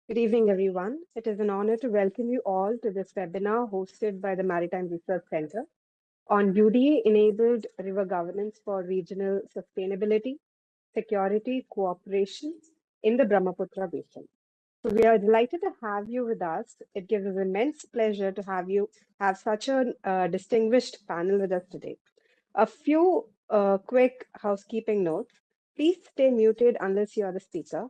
Good evening, everyone. It is an honor to welcome you all to this webinar hosted by the Maritime Research Center on UDA-enabled river governance for regional sustainability, security, cooperation in the Brahmaputra Basin. So we are delighted to have you with us. It gives us immense pleasure to have such a distinguished panel with us today. A few quick housekeeping notes. Please stay muted unless you are the speaker.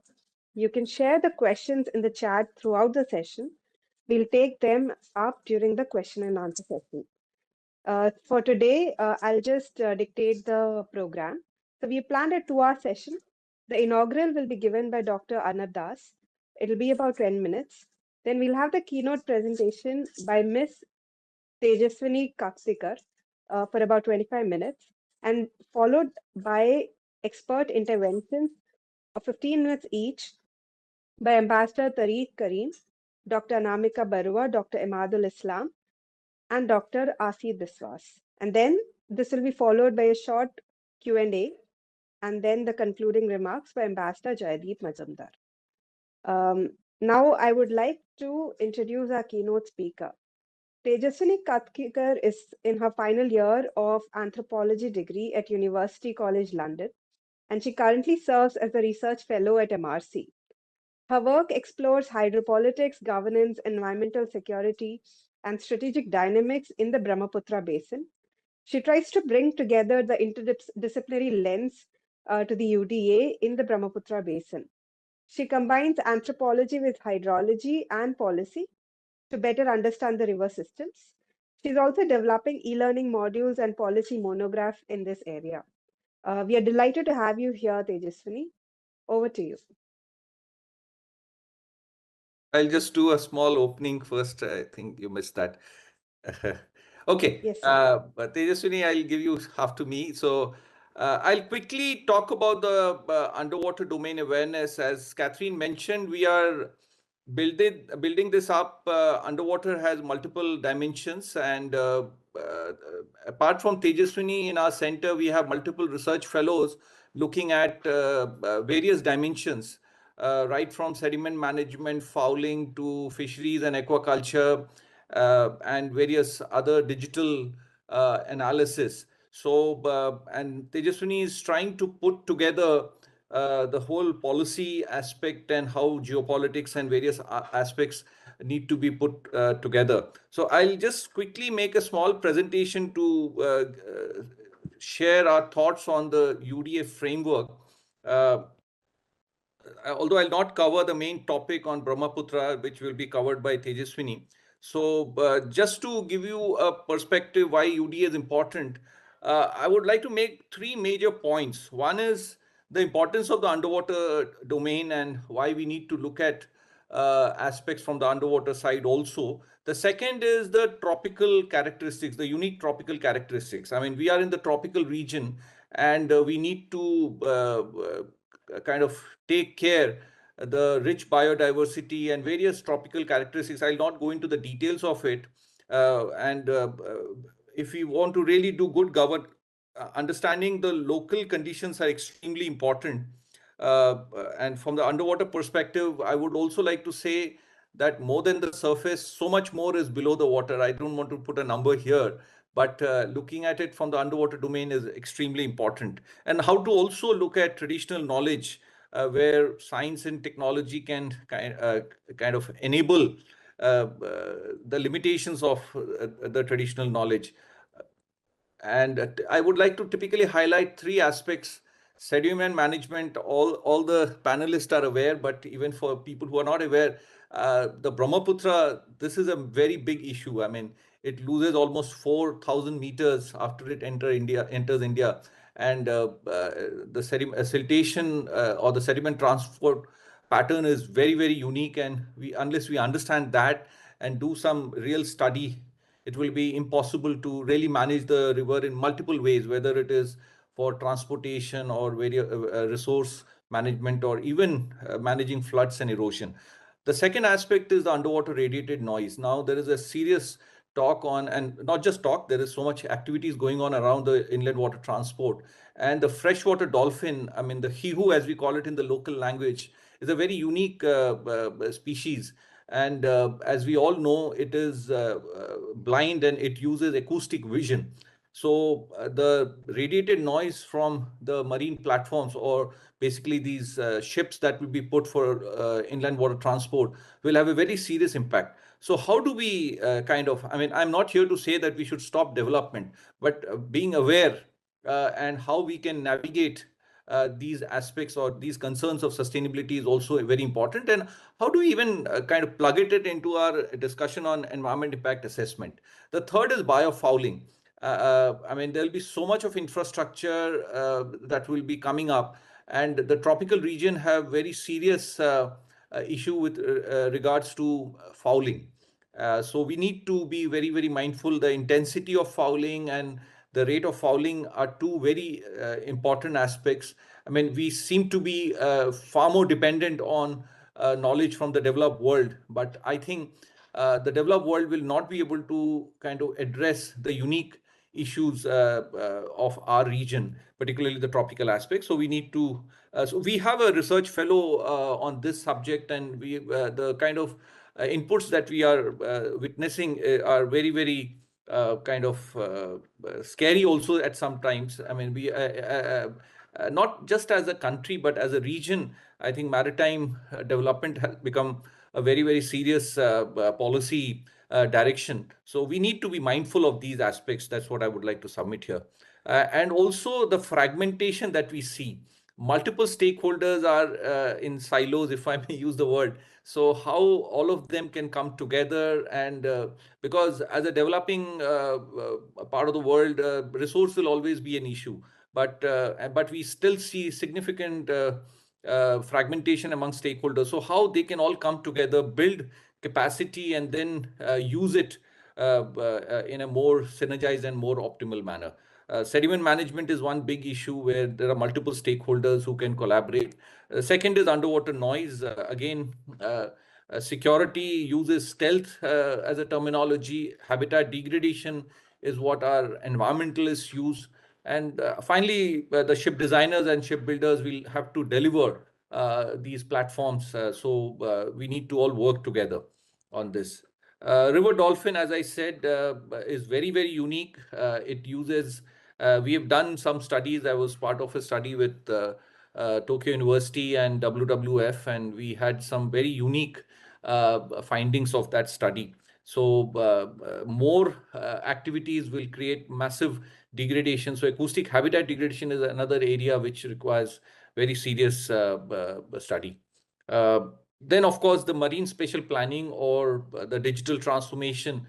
You can share the questions in the chat throughout the session. We'll take them up during the question and answer session. For today, I'll just dictate the program. So we planned a 2-hour session. The inaugural will be given by Dr. Arnab Das. It'll be about 10 minutes. Then we'll have the keynote presentation by Miss Tejaswini Kaksikar for about 25 minutes, and followed by expert interventions of 15 minutes each by Ambassador Tariq Karim, Dr. Anamika Barua, Dr. Imadul Islam, and Dr. Asif Biswas. And then this will be followed by a short Q&A, and then the concluding remarks by Ambassador Jaideep Majumdar. Now I would like to introduce our keynote speaker. Tejaswini Katkikar is in her final year of anthropology degree at University College London, and she currently serves as a research fellow at MRC. Her work explores hydropolitics, governance, environmental security, and strategic dynamics in the Brahmaputra Basin. She tries to bring together the interdisciplinary lens to the UDA in the Brahmaputra Basin. She combines anthropology with hydrology and policy to better understand the river systems. She's also developing e-learning modules and policy monograph in this area. We are delighted to have you here, Tejaswini. Over to you. I'll just do a small opening first. I think you missed that. Okay. Yes, but Tejaswini, I'll give you half to me. So I'll quickly talk about the underwater domain awareness. As Catherine mentioned, we are building this up. Underwater has multiple dimensions, and apart from Tejaswini, in our center, we have multiple research fellows looking at various dimensions. Right from sediment management, fouling to fisheries and aquaculture, and various other digital analysis. So, and Tejaswini is trying to put together the whole policy aspect and how geopolitics and various aspects need to be put together. So I'll just quickly make a small presentation to share our thoughts on the UDA framework. Although I'll not cover the main topic on Brahmaputra, which will be covered by Tejaswini. So just to give you a perspective why UDA is important, I would like to make three major points. One is the importance of the underwater domain and why we need to look at aspects from the underwater side also. The second is the tropical characteristics, the unique tropical characteristics. I mean, we are in the tropical region, and we need to kind of take care the rich biodiversity and various tropical characteristics. I'll not go into the details of it. And if we want to really do good governance, understanding the local conditions are extremely important. And from the underwater perspective, I would also like to say that more than the surface, so much more is below the water. I don't want to put a number here, but looking at it from the underwater domain is extremely important. And how to also look at traditional knowledge, where science and technology can kind of enable the limitations of the traditional knowledge. And I would like to typically highlight three aspects. Sediment management, all the panelists are aware, but even for people who are not aware, the Brahmaputra, this is a very big issue. I mean, it loses almost 4,000 meters after it enters India. And the siltation or the sediment transport pattern is very, very unique. And unless we understand that and do some real study, it will be impossible to really manage the river in multiple ways, whether it is for transportation or various resource management, or even managing floods and erosion. The second aspect is the underwater radiated noise. Now there is a serious talk on, and not just talk, there is so much activities going on around the inland water transport. And the freshwater dolphin, I mean the hihu as we call it in the local language, is a very unique species. And as we all know, it is blind and it uses acoustic vision. So the radiated noise from the marine platforms, or basically these ships that will be put for inland water transport, will have a very serious impact. So how do we I mean, I'm not here to say that we should stop development, but being aware and how we can navigate these aspects or these concerns of sustainability is also very important. And how do we even kind of plug it into our discussion on environment impact assessment? The third is biofouling. I mean, there'll be so much of infrastructure that will be coming up, and the tropical region have very serious issue with regards to fouling. So we need to be very, very mindful. The intensity of fouling and the rate of fouling are two very important aspects. I mean, we seem to be far more dependent on knowledge from the developed world, but I think the developed world will not be able to kind of address the unique issues of our region, particularly the tropical aspect. So we need to. So we have a research fellow on this subject, and we the kind of inputs that we are witnessing are very, very scary also at some times. I mean, we not just as a country, but as a region, I think maritime development has become a very, very serious policy direction. So we need to be mindful of these aspects. That's what I would like to submit here. And also the fragmentation that we see. Multiple stakeholders are in silos, if I may use the word. So how all of them can come together, and because as a developing part of the world, resource will always be an issue. But we still see significant fragmentation among stakeholders. So how they can all come together, build capacity, and then use it in a more synergized and more optimal manner. Sediment management is one big issue where there are multiple stakeholders who can collaborate. Second is underwater noise. Again, security uses stealth as a terminology. Habitat degradation is what our environmentalists use. And finally, the ship designers and ship builders will have to deliver these platforms. So we need to all work together on this. River dolphin, as I said, is very, very unique. It uses, we have done some studies. I was part of a study with Tokyo University and WWF, and we had some very unique findings of that study. So more activities will create massive degradation. So acoustic habitat degradation is another area which requires very serious study. Then, of course, the marine spatial planning or the digital transformation,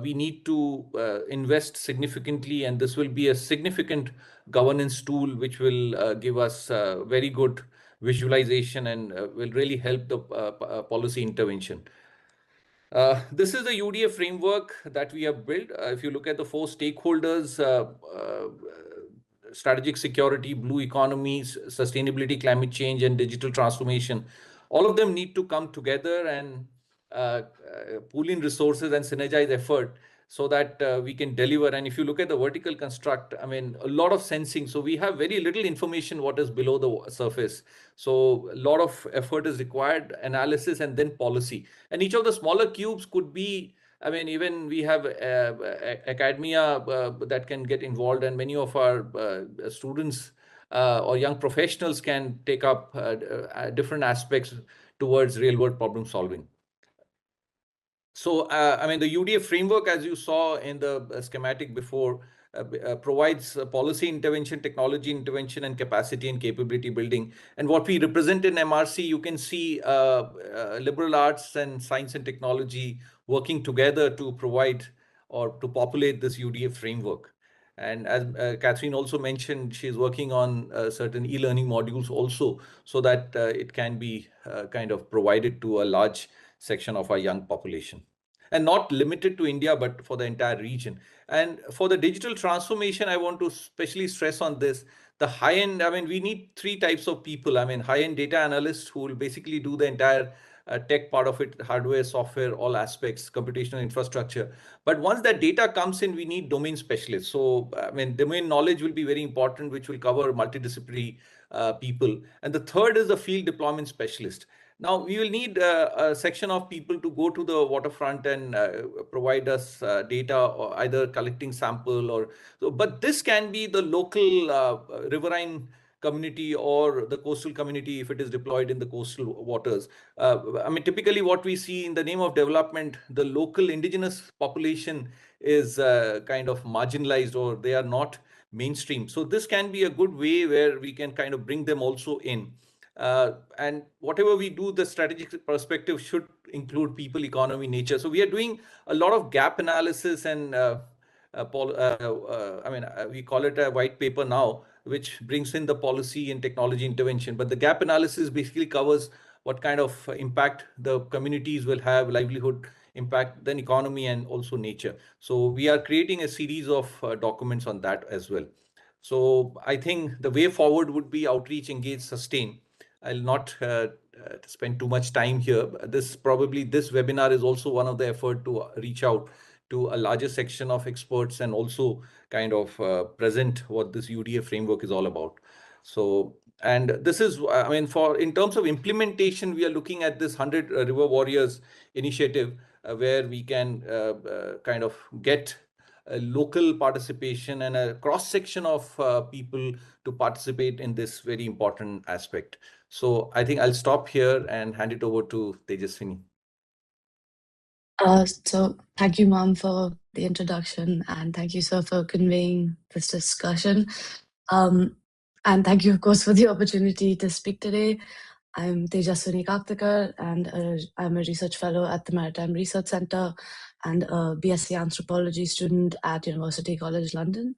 we need to invest significantly, and this will be a significant governance tool which will give us very good visualization and will really help the policy intervention. This is the UDA framework that we have built. If you look at the four stakeholders, strategic security, blue economies, sustainability, climate change, and digital transformation, all of them need to come together and pool in resources and synergize effort so that we can deliver. And if you look at the vertical construct, I mean, a lot of sensing. So we have very little information what is below the surface. So a lot of effort is required, analysis, and then policy. And each of the smaller cubes could be, I mean, even we have academia that can get involved, and many of our students or young professionals can take up different aspects towards real world problem solving. So, I mean, the UDA framework, as you saw in the schematic before, provides policy intervention, technology intervention, and capacity and capability building. And what we represent in MRC, you can see liberal arts and science and technology working together to provide or to populate this UDA framework. And as Catherine also mentioned, she's working on certain e-learning modules also, so that it can be kind of provided to a large section of our young population. And not limited to India, but for the entire region. And for the digital transformation, I want to especially stress on this. The high end, I mean, we need three types of people. I mean, high end data analysts who will basically do the entire tech part of it, hardware, software, all aspects, computational infrastructure. But once that data comes in, we need domain specialists. So, I mean, domain knowledge will be very important, which will cover multidisciplinary people. And the third is the field deployment specialist. Now, we will need a section of people to go to the waterfront and provide us data, or either collecting sample or so. But this can be the local riverine community or the coastal community if it is deployed in the coastal waters. I mean, typically what we see in the name of development, the local indigenous population is kind of marginalized, or they are not mainstream. So this can be a good way where we can kind of bring them also in. And whatever we do, the strategic perspective should include people, economy, nature. So we are doing a lot of gap analysis and we call it a white paper now, which brings in the policy and technology intervention. But the gap analysis basically covers what kind of impact the communities will have, livelihood impact, then economy, and also nature. So we are creating a series of documents on that as well. So I think the way forward would be outreach, engage, sustain. I'll not spend too much time here. This webinar is also one of the effort to reach out to a larger section of experts and also kind of present what this UDA framework is all about. So, and this is, I mean, for in terms of implementation, we are looking at this 100 River Warriors initiative, where we can kind of get local participation and a cross section of people to participate in this very important aspect. So I think I'll stop here and hand it over to Tejaswini. So thank you, Mom, for the introduction, and thank you, sir, for conveying this discussion. And thank you, of course, for the opportunity to speak today. I'm Tejaswini Kaktikar, and I'm a research fellow at the Maritime Research Centre and a BSc Anthropology student at University College London.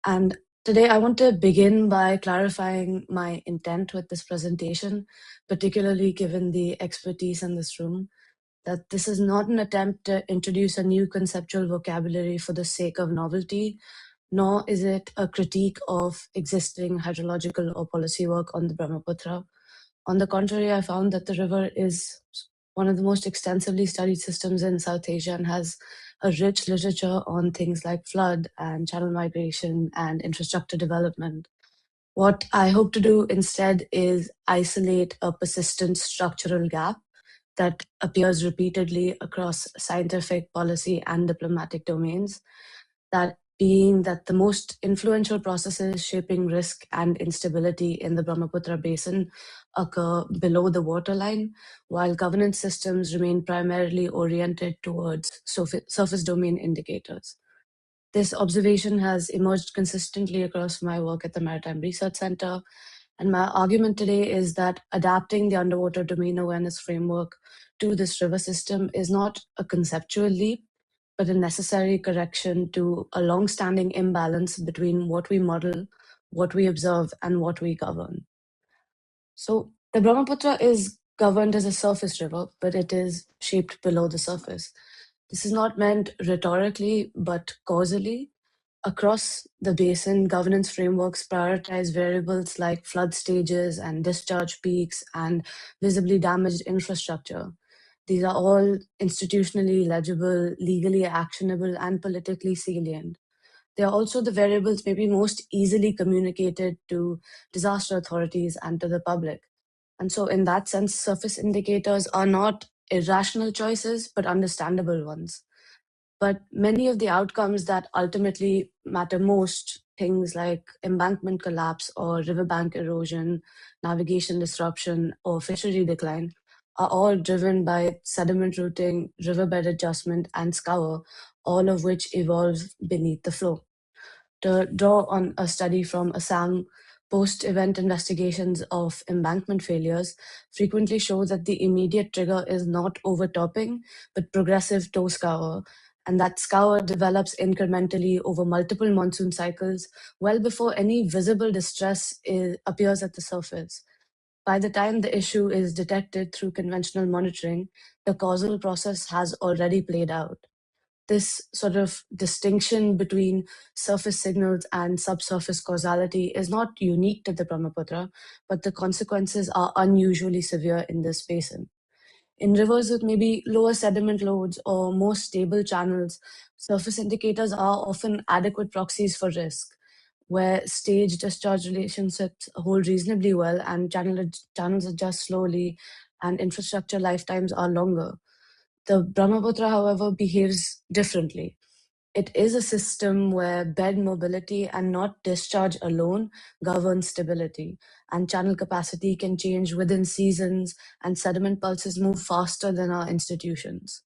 And today I want to begin by clarifying my intent with this presentation, particularly given the expertise in this room, that this is not an attempt to introduce a new conceptual vocabulary for the sake of novelty, nor is it a critique of existing hydrological or policy work on the Brahmaputra. On the contrary, I found that the river is one of the most extensively studied systems in South Asia and has a rich literature on things like flood and channel migration and infrastructure development. What I hope to do instead is isolate a persistent structural gap that appears repeatedly across scientific, policy, and diplomatic domains, that being that the most influential processes shaping risk and instability in the Brahmaputra basin occur below the waterline, while governance systems remain primarily oriented towards surface domain indicators. This observation has emerged consistently across my work at the Maritime Research Centre, and my argument today is that adapting the underwater domain awareness framework to this river system is not a conceptual leap, but a necessary correction to a long-standing imbalance between what we model, what we observe, and what we govern. So the Brahmaputra is governed as a surface river, but it is shaped below the surface. This is not meant rhetorically, but causally. Across the basin, governance frameworks prioritize variables like flood stages and discharge peaks and visibly damaged infrastructure. These are all institutionally legible, legally actionable, and politically salient. They are also the variables maybe most easily communicated to disaster authorities and to the public. And so, in that sense, surface indicators are not irrational choices, but understandable ones. But many of the outcomes that ultimately matter most, things like embankment collapse or riverbank erosion, navigation disruption, or fishery decline, are all driven by sediment routing, riverbed adjustment, and scour, all of which evolve beneath the flow. To draw on a study from Assam, post-event investigations of embankment failures frequently show that the immediate trigger is not overtopping, but progressive toe scour, and that scour develops incrementally over multiple monsoon cycles well before any visible distress appears at the surface. By the time the issue is detected through conventional monitoring, the causal process has already played out. This sort of distinction between surface signals and subsurface causality is not unique to the Brahmaputra, but the consequences are unusually severe in this basin. In rivers with maybe lower sediment loads or more stable channels, surface indicators are often adequate proxies for risk. where stage discharge relationships hold reasonably well and channels adjust slowly and infrastructure lifetimes are longer. The Brahmaputra, however, behaves differently. It is a system where bed mobility and not discharge alone govern stability, and channel capacity can change within seasons, and sediment pulses move faster than our institutions.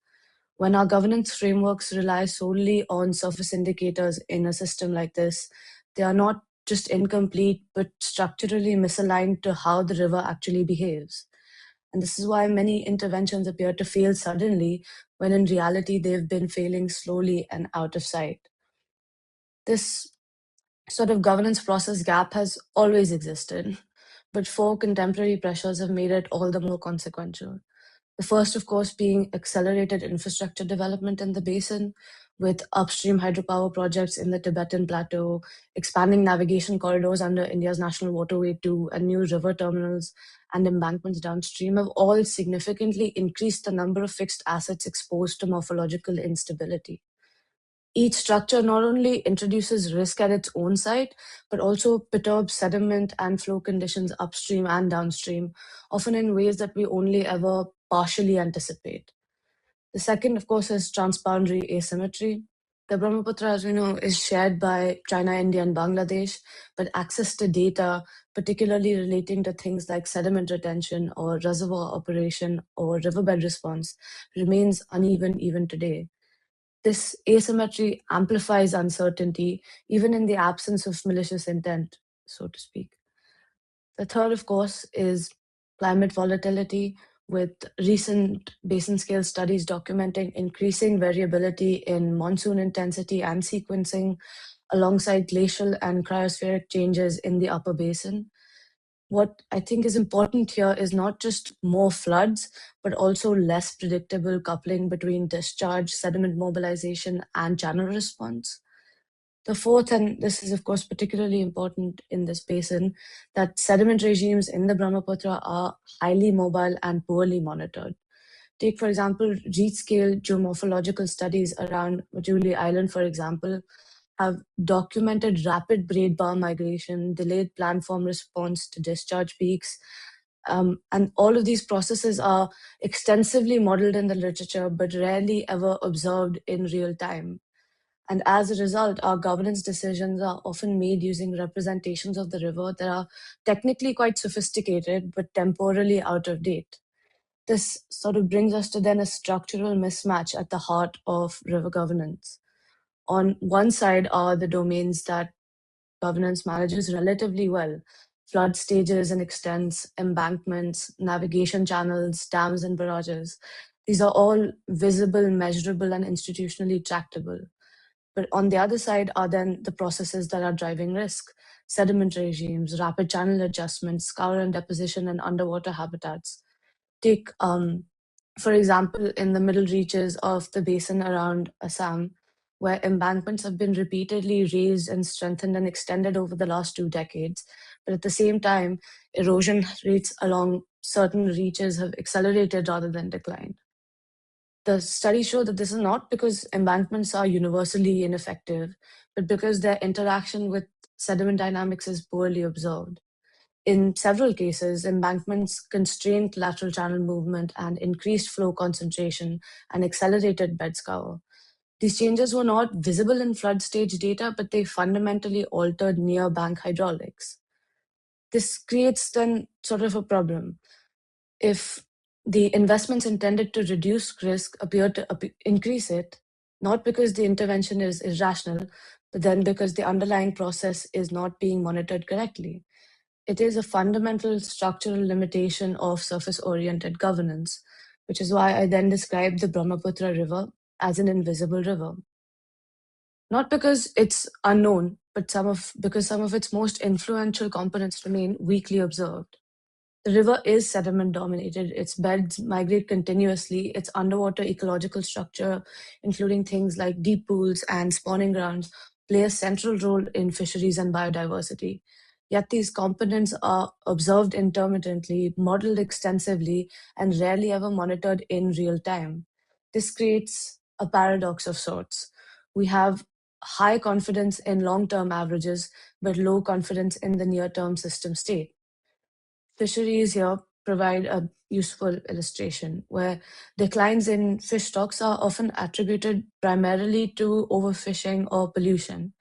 When our governance frameworks rely solely on surface indicators in a system like this, they are not just incomplete, but structurally misaligned to how the river actually behaves. And this is why many interventions appear to fail suddenly, when in reality they've been failing slowly and out of sight. This sort of governance process gap has always existed, but four contemporary pressures have made it all the more consequential. The first, of course, being accelerated infrastructure development in the basin, with upstream hydropower projects in the Tibetan Plateau, expanding navigation corridors under India's National Waterway 2, and new river terminals and embankments downstream have all significantly increased the number of fixed assets exposed to morphological instability. Each structure not only introduces risk at its own site, but also perturbs sediment and flow conditions upstream and downstream, often in ways that we only ever partially anticipate. The second, of course, is transboundary asymmetry. The Brahmaputra, as we know, is shared by China, India, and Bangladesh, but access to data, particularly relating to things like sediment retention or reservoir operation or riverbed response, remains uneven even today. This asymmetry amplifies uncertainty, even in the absence of malicious intent, so to speak. The third, of course, is climate volatility, with recent basin scale studies documenting increasing variability in monsoon intensity and sequencing, alongside glacial and cryospheric changes in the upper basin. What I think is important here is not just more floods, but also less predictable coupling between discharge, sediment mobilization, and channel response. The fourth, and this is of course particularly important in this basin, that sediment regimes in the Brahmaputra are highly mobile and poorly monitored. Take, for example, reach-scale geomorphological studies around Majuli Island, for example, have documented rapid braid bar migration, delayed planform response to discharge peaks. And all of these processes are extensively modeled in the literature, but rarely ever observed in real time. And as a result, our governance decisions are often made using representations of the river that are technically quite sophisticated, but temporally out of date. This sort of brings us to then a structural mismatch at the heart of river governance. On one side are the domains that governance manages relatively well: flood stages and extents, embankments, navigation channels, dams, and barrages. These are all visible, measurable, and institutionally tractable. But on the other side are then the processes that are driving risk: sediment regimes, rapid channel adjustments, scour and deposition, and underwater habitats. Take, for example, in the middle reaches of the basin around Assam, where embankments have been repeatedly raised and strengthened and extended over the last 2 decades. But at the same time, erosion rates along certain reaches have accelerated rather than declined. The studies show that this is not because embankments are universally ineffective, but because their interaction with sediment dynamics is poorly observed. In several cases, embankments constrained lateral channel movement and increased flow concentration and accelerated bed scour. These changes were not visible in flood stage data, but they fundamentally altered near bank hydraulics. This creates then sort of a problem. If the investments intended to reduce risk appear to increase it, not because the intervention is irrational, but then because the underlying process is not being monitored correctly. It is a fundamental structural limitation of surface-oriented governance, which is why I then described the Brahmaputra River as an invisible river. Not because it's unknown, but because some of its most influential components remain weakly observed. The river is sediment dominated. Its beds migrate continuously. Its underwater ecological structure, including things like deep pools and spawning grounds, play a central role in fisheries and biodiversity. Yet these components are observed intermittently, modeled extensively, and rarely ever monitored in real time. This creates a paradox of sorts. We have high confidence in long-term averages, but low confidence in the near-term system state. Fisheries here provide a useful illustration where declines in fish stocks are often attributed primarily to overfishing or pollution.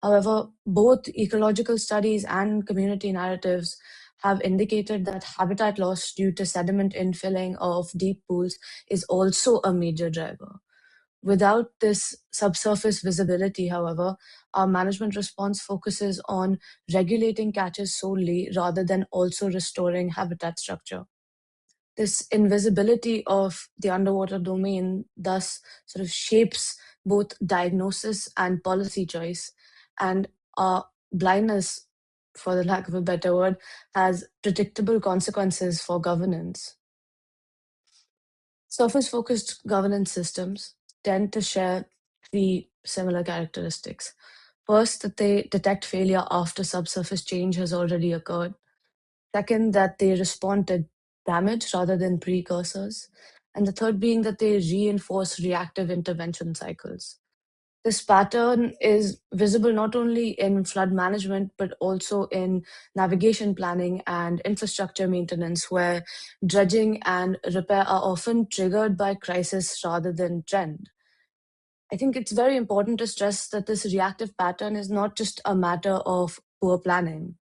However, both ecological studies and community narratives have indicated that habitat loss due to sediment infilling of deep pools is also a major driver. Without this subsurface visibility, however, our management response focuses on regulating catches solely rather than also restoring habitat structure. This invisibility of the underwater domain thus sort of shapes both diagnosis and policy choice, and our blindness, for the lack of a better word, has predictable consequences for governance. Surface-focused governance systems tend to share three similar characteristics. First, that they detect failure after subsurface change has already occurred. Second, that they respond to damage rather than precursors. And the third being that they reinforce reactive intervention cycles. This pattern is visible not only in flood management, but also in navigation planning and infrastructure maintenance, where dredging and repair are often triggered by crisis rather than trend. I think it's very important to stress that this reactive pattern is not just a matter of poor planning.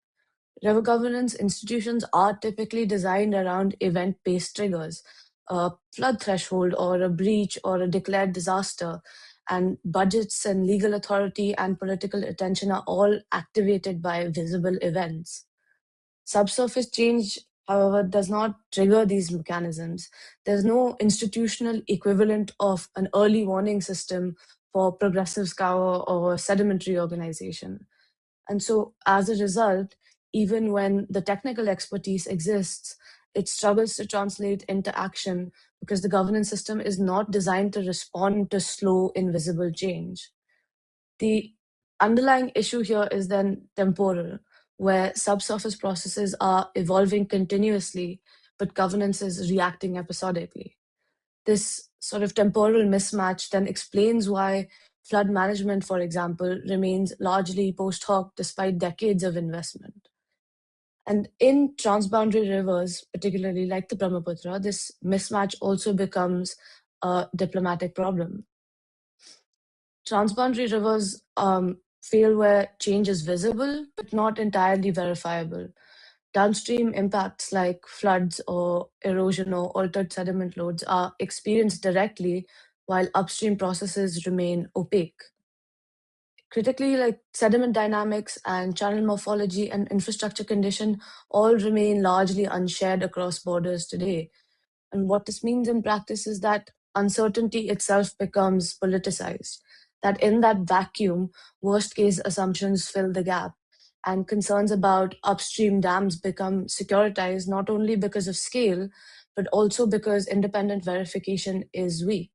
River governance institutions are typically designed around event-based triggers, a flood threshold or a breach or a declared disaster, and budgets and legal authority and political attention are all activated by visible events. Subsurface change, however, does not trigger these mechanisms. There's no institutional equivalent of an early warning system for progressive scour or sedimentary organization. And so, as a result, even when the technical expertise exists, it struggles to translate into action because the governance system is not designed to respond to slow, invisible change. The underlying issue here is then temporal, where subsurface processes are evolving continuously, but governance is reacting episodically. This sort of temporal mismatch then explains why flood management, for example, remains largely post hoc despite decades of investment. And in transboundary rivers, particularly like the Brahmaputra, this mismatch also becomes a diplomatic problem. Transboundary rivers fail where change is visible, but not entirely verifiable. Downstream impacts like floods or erosion or altered sediment loads are experienced directly, while upstream processes remain opaque. Critically, like sediment dynamics and channel morphology and infrastructure condition all remain largely unshared across borders today. And what this means in practice is that uncertainty itself becomes politicized, that in that vacuum, worst case assumptions fill the gap, and concerns about upstream dams become securitized not only because of scale, but also because independent verification is weak.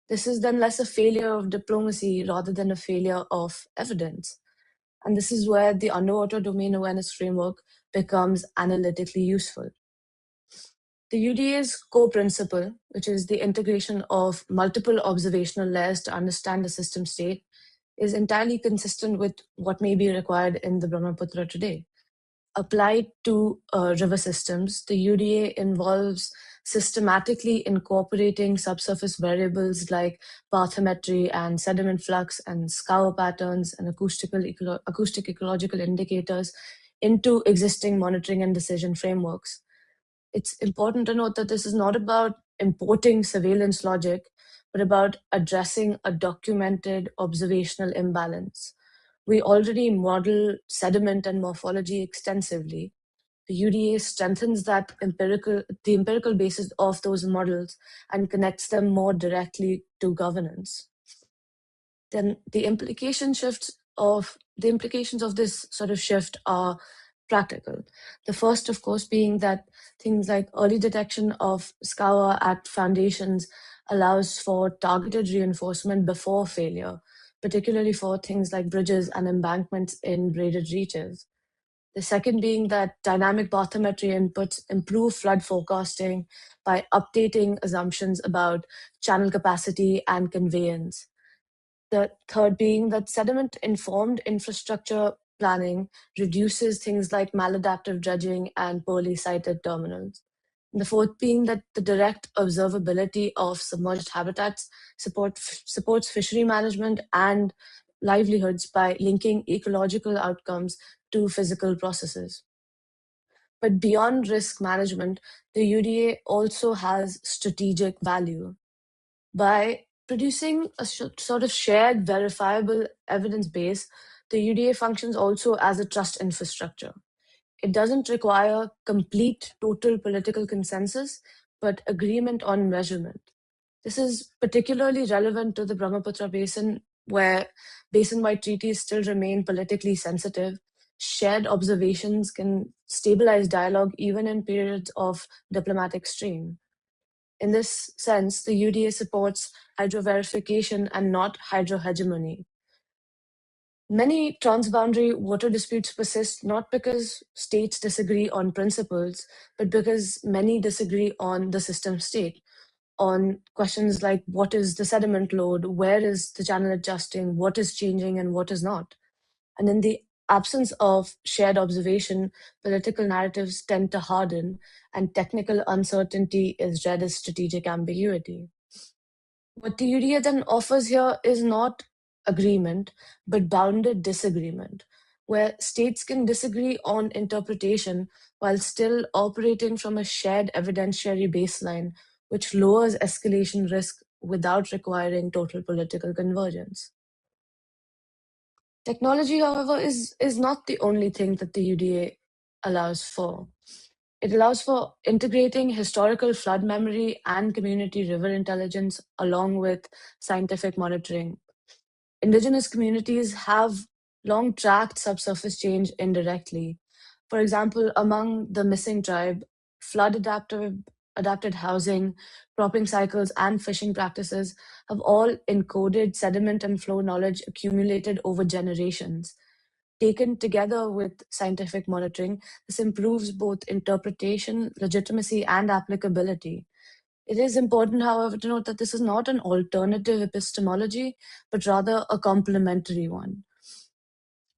This is then less a failure of diplomacy rather than a failure of evidence. And this is where the underwater domain awareness framework becomes analytically useful. The UDA's core principle, which is the integration of multiple observational layers to understand the system state, is entirely consistent with what may be required in the Brahmaputra today. Applied to river systems, the UDA involves systematically incorporating subsurface variables like bathymetry and sediment flux and scour patterns and acoustic ecological indicators into existing monitoring and decision frameworks. It's important to note that this is not about importing surveillance logic, but about addressing a documented observational imbalance. We already model sediment and morphology extensively. The UDA strengthens the empirical basis of those models and connects them more directly to governance. Then the implications of this sort of shift are practical. The first, of course, being that things like early detection of scour at foundations allows for targeted reinforcement before failure, particularly for things like bridges and embankments in braided reaches. The second being that dynamic bathymetry inputs improve flood forecasting by updating assumptions about channel capacity and conveyance. The third being that sediment-informed infrastructure planning reduces things like maladaptive dredging and poorly sited terminals. And the fourth being that the direct observability of submerged habitats supports fishery management and livelihoods by linking ecological outcomes to physical processes. But beyond risk management, the UDA also has strategic value. By producing a sort of shared, verifiable evidence base, the UDA functions also as a trust infrastructure. It doesn't require complete total political consensus, but agreement on measurement. This is particularly relevant to the Brahmaputra Basin, where basin-wide treaties still remain politically sensitive. Shared observations can stabilize dialogue even in periods of diplomatic strain. In this sense, the UDA supports hydroverification and not hydrohegemony. Many transboundary water disputes persist not because states disagree on principles, but because many disagree on the system state, on questions like what is the sediment load, where is the channel adjusting, what is changing and what is not. And in the absence of shared observation, political narratives tend to harden, and technical uncertainty is read as strategic ambiguity. What the UDA then offers here is not agreement, but bounded disagreement, where states can disagree on interpretation while still operating from a shared evidentiary baseline, which lowers escalation risk without requiring total political convergence. Technology, however, is not the only thing that the UDA allows for. It allows for integrating historical flood memory and community river intelligence along with scientific monitoring. Indigenous communities have long tracked subsurface change indirectly. For example, among the missing tribe, flood adapted housing, cropping cycles, and fishing practices have all encoded sediment and flow knowledge accumulated over generations. Taken together with scientific monitoring, this improves both interpretation, legitimacy, and applicability. It is important, however, to note that this is not an alternative epistemology, but rather a complementary one.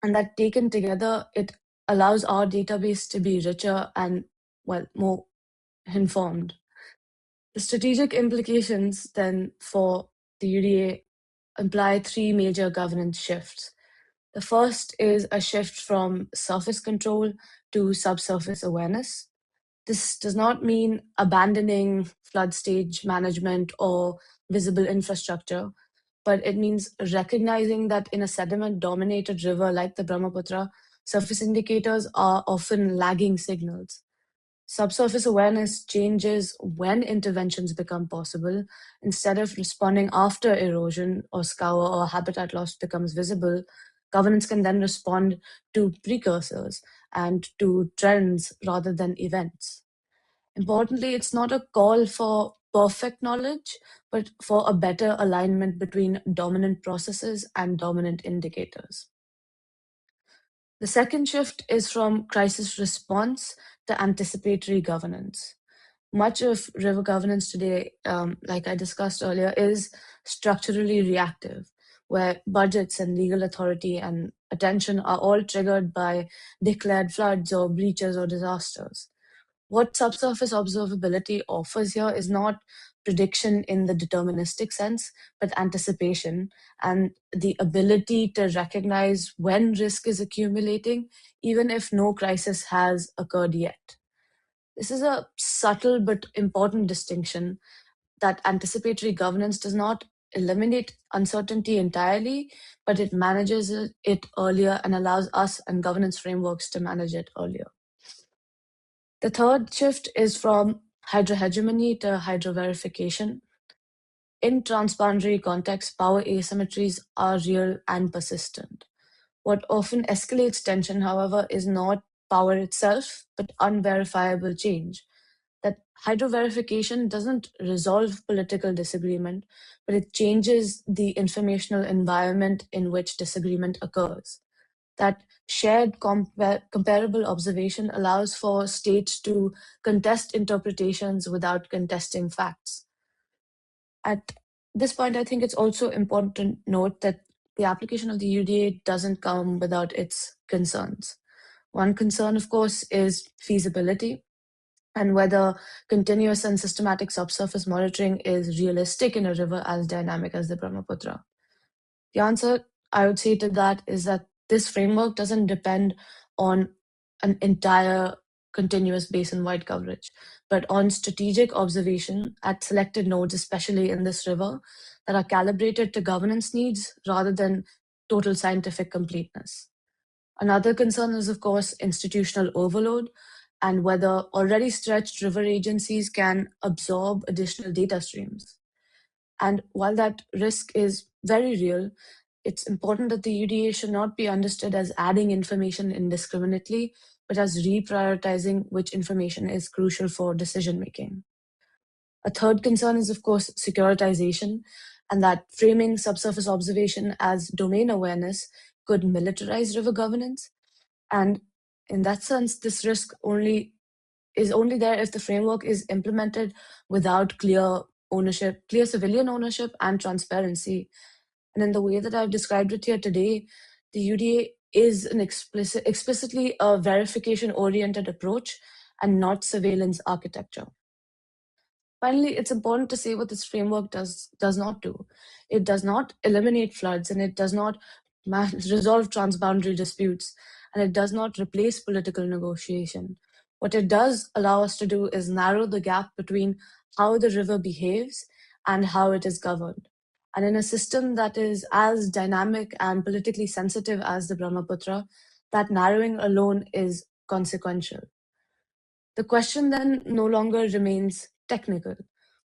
And that taken together, it allows our database to be richer and, well, more informed. The strategic implications then for the UDA imply three major governance shifts. The first is a shift from surface control to subsurface awareness. This does not mean abandoning flood stage management or visible infrastructure, but it means recognizing that in a sediment-dominated river like the Brahmaputra, surface indicators are often lagging signals. Subsurface awareness changes when interventions become possible. Instead of responding after erosion or scour or habitat loss becomes visible, governance can then respond to precursors and to trends rather than events. Importantly, it's not a call for perfect knowledge, but for a better alignment between dominant processes and dominant indicators. The second shift is from crisis response to anticipatory governance. Much of river governance today, like I discussed earlier, is structurally reactive, where budgets and legal authority and attention are all triggered by declared floods or breaches or disasters. What subsurface observability offers here is not prediction in the deterministic sense, but anticipation and the ability to recognize when risk is accumulating, even if no crisis has occurred yet. This is a subtle but important distinction that anticipatory governance does not eliminate uncertainty entirely, but it manages it earlier and allows us and governance frameworks to manage it earlier. The third shift is from hydrohegemony to hydroverification. In transboundary contexts, power asymmetries are real and persistent. What often escalates tension, however, is not power itself, but unverifiable change. That hydroverification doesn't resolve political disagreement, but it changes the informational environment in which disagreement occurs. That shared comparable observation allows for states to contest interpretations without contesting facts. At this point, I think it's also important to note that the application of the UDA doesn't come without its concerns. One concern, of course, is feasibility and whether continuous and systematic subsurface monitoring is realistic in a river as dynamic as the Brahmaputra. The answer, I would say to that, is that this framework doesn't depend on an entire continuous basin-wide coverage, but on strategic observation at selected nodes, especially in this river, that are calibrated to governance needs rather than total scientific completeness. Another concern is, of course, institutional overload and whether already stretched river agencies can absorb additional data streams. And while that risk is very real, it's important that the UDA should not be understood as adding information indiscriminately, but as reprioritizing which information is crucial for decision making. A third concern is, of course, securitization, and that framing subsurface observation as domain awareness could militarize river governance. And in that sense, this risk is only there if the framework is implemented without clear ownership, clear civilian ownership, and transparency. And in the way that I've described it here today, the UDA is an explicitly a verification-oriented approach and not surveillance architecture. Finally, it's important to say what this framework does not do. It does not eliminate floods, and it does not resolve transboundary disputes, and it does not replace political negotiation. What it does allow us to do is narrow the gap between how the river behaves and how it is governed. And in a system that is as dynamic and politically sensitive as the Brahmaputra, that narrowing alone is consequential. The question then no longer remains technical.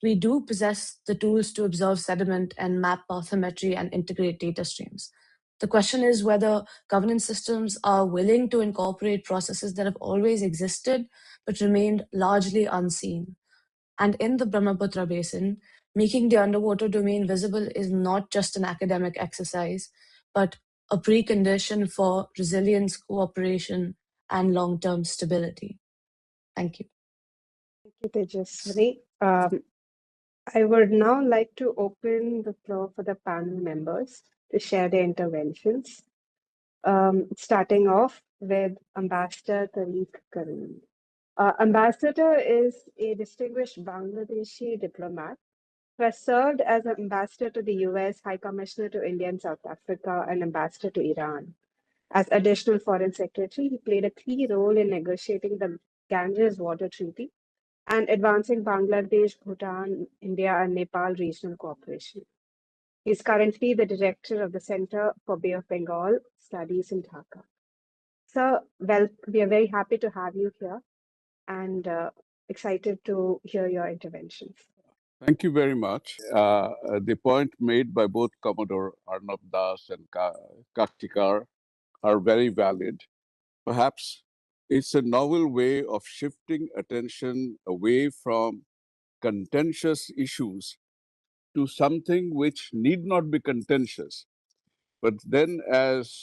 We do possess the tools to observe sediment and map bathymetry and integrate data streams. The question is whether governance systems are willing to incorporate processes that have always existed but remained largely unseen. And in the Brahmaputra basin, making the underwater domain visible is not just an academic exercise, but a precondition for resilience, cooperation, and long-term stability. Thank you. Thank you, Tejaswini. I would now like to open the floor for the panel members to share their interventions. Starting off with Ambassador Tariq Karim. Ambassador is a distinguished Bangladeshi diplomat who has served as an ambassador to the US, High Commissioner to India and South Africa, and ambassador to Iran. As additional foreign secretary, he played a key role in negotiating the Ganges Water Treaty and advancing Bangladesh, Bhutan, India, and Nepal regional cooperation. He is currently the director of the Center for Bay of Bengal Studies in Dhaka. Sir, well, we are very happy to have you here and excited to hear your interventions. Thank you very much. The point made by both Commodore Arnab Das and Kaktikar are very valid. Perhaps it's a novel way of shifting attention away from contentious issues to something which need not be contentious. But then, as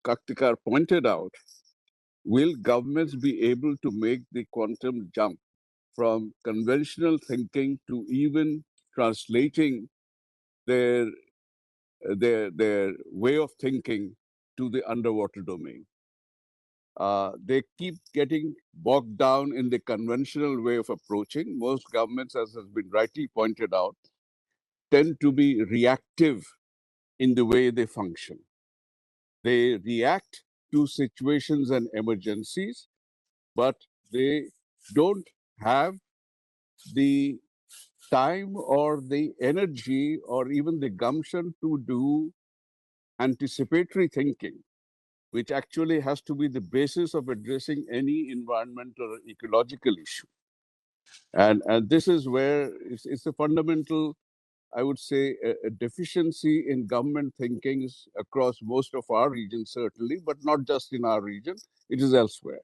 Kaktikar pointed out, will governments be able to make the quantum jump from conventional thinking to even translating their way of thinking to the underwater domain? They keep getting bogged down in the conventional way of approaching. Most governments, as has been rightly pointed out, tend to be reactive in the way they function. They react to situations and emergencies, but they don't have the time or the energy or even the gumption to do anticipatory thinking, which actually has to be the basis of addressing any environmental or ecological issue. And this is where it's a fundamental, I would say, a deficiency in government thinkings across most of our region, certainly, but not just in our region, it is elsewhere.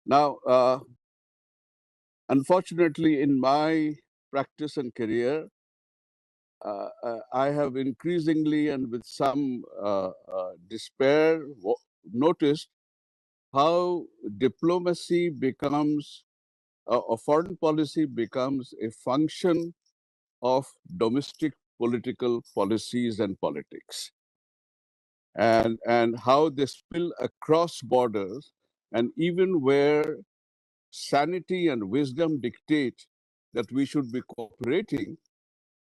Now, unfortunately, in my practice and career, I have increasingly and with some despair noticed how diplomacy becomes foreign policy becomes a function of domestic political policies and politics, and how they spill across borders, and even where sanity and wisdom dictate that we should be cooperating,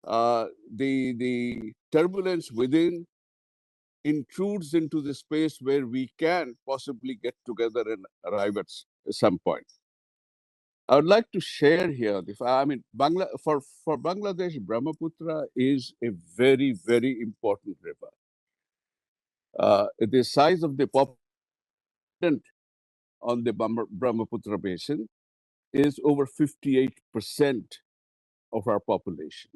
the turbulence within intrudes into the space where we can possibly get together and arrive at some point. I would like to share here, I mean, for Bangladesh, Brahmaputra is a very, very important river. The size of the population on the Brahmaputra basin is over 58% of our population.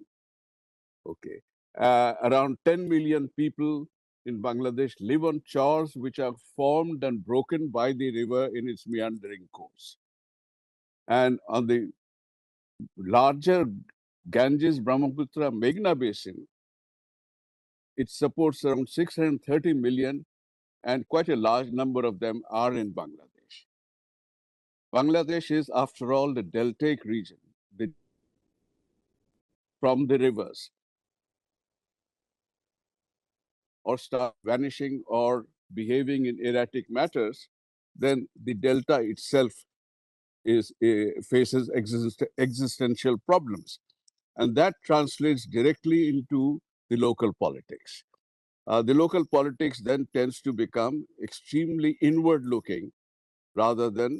Okay. Around 10 million people in Bangladesh live on shores which are formed and broken by the river in its meandering course. And on the larger Ganges, Brahmaputra, Meghna basin, it supports around 630 million, and quite a large number of them are in Bangladesh. Bangladesh is, after all, the deltaic region. From the rivers, or start vanishing or behaving in erratic matters, then the delta itself faces existential problems. And that translates directly into the local politics. The local politics then tends to become extremely inward looking rather than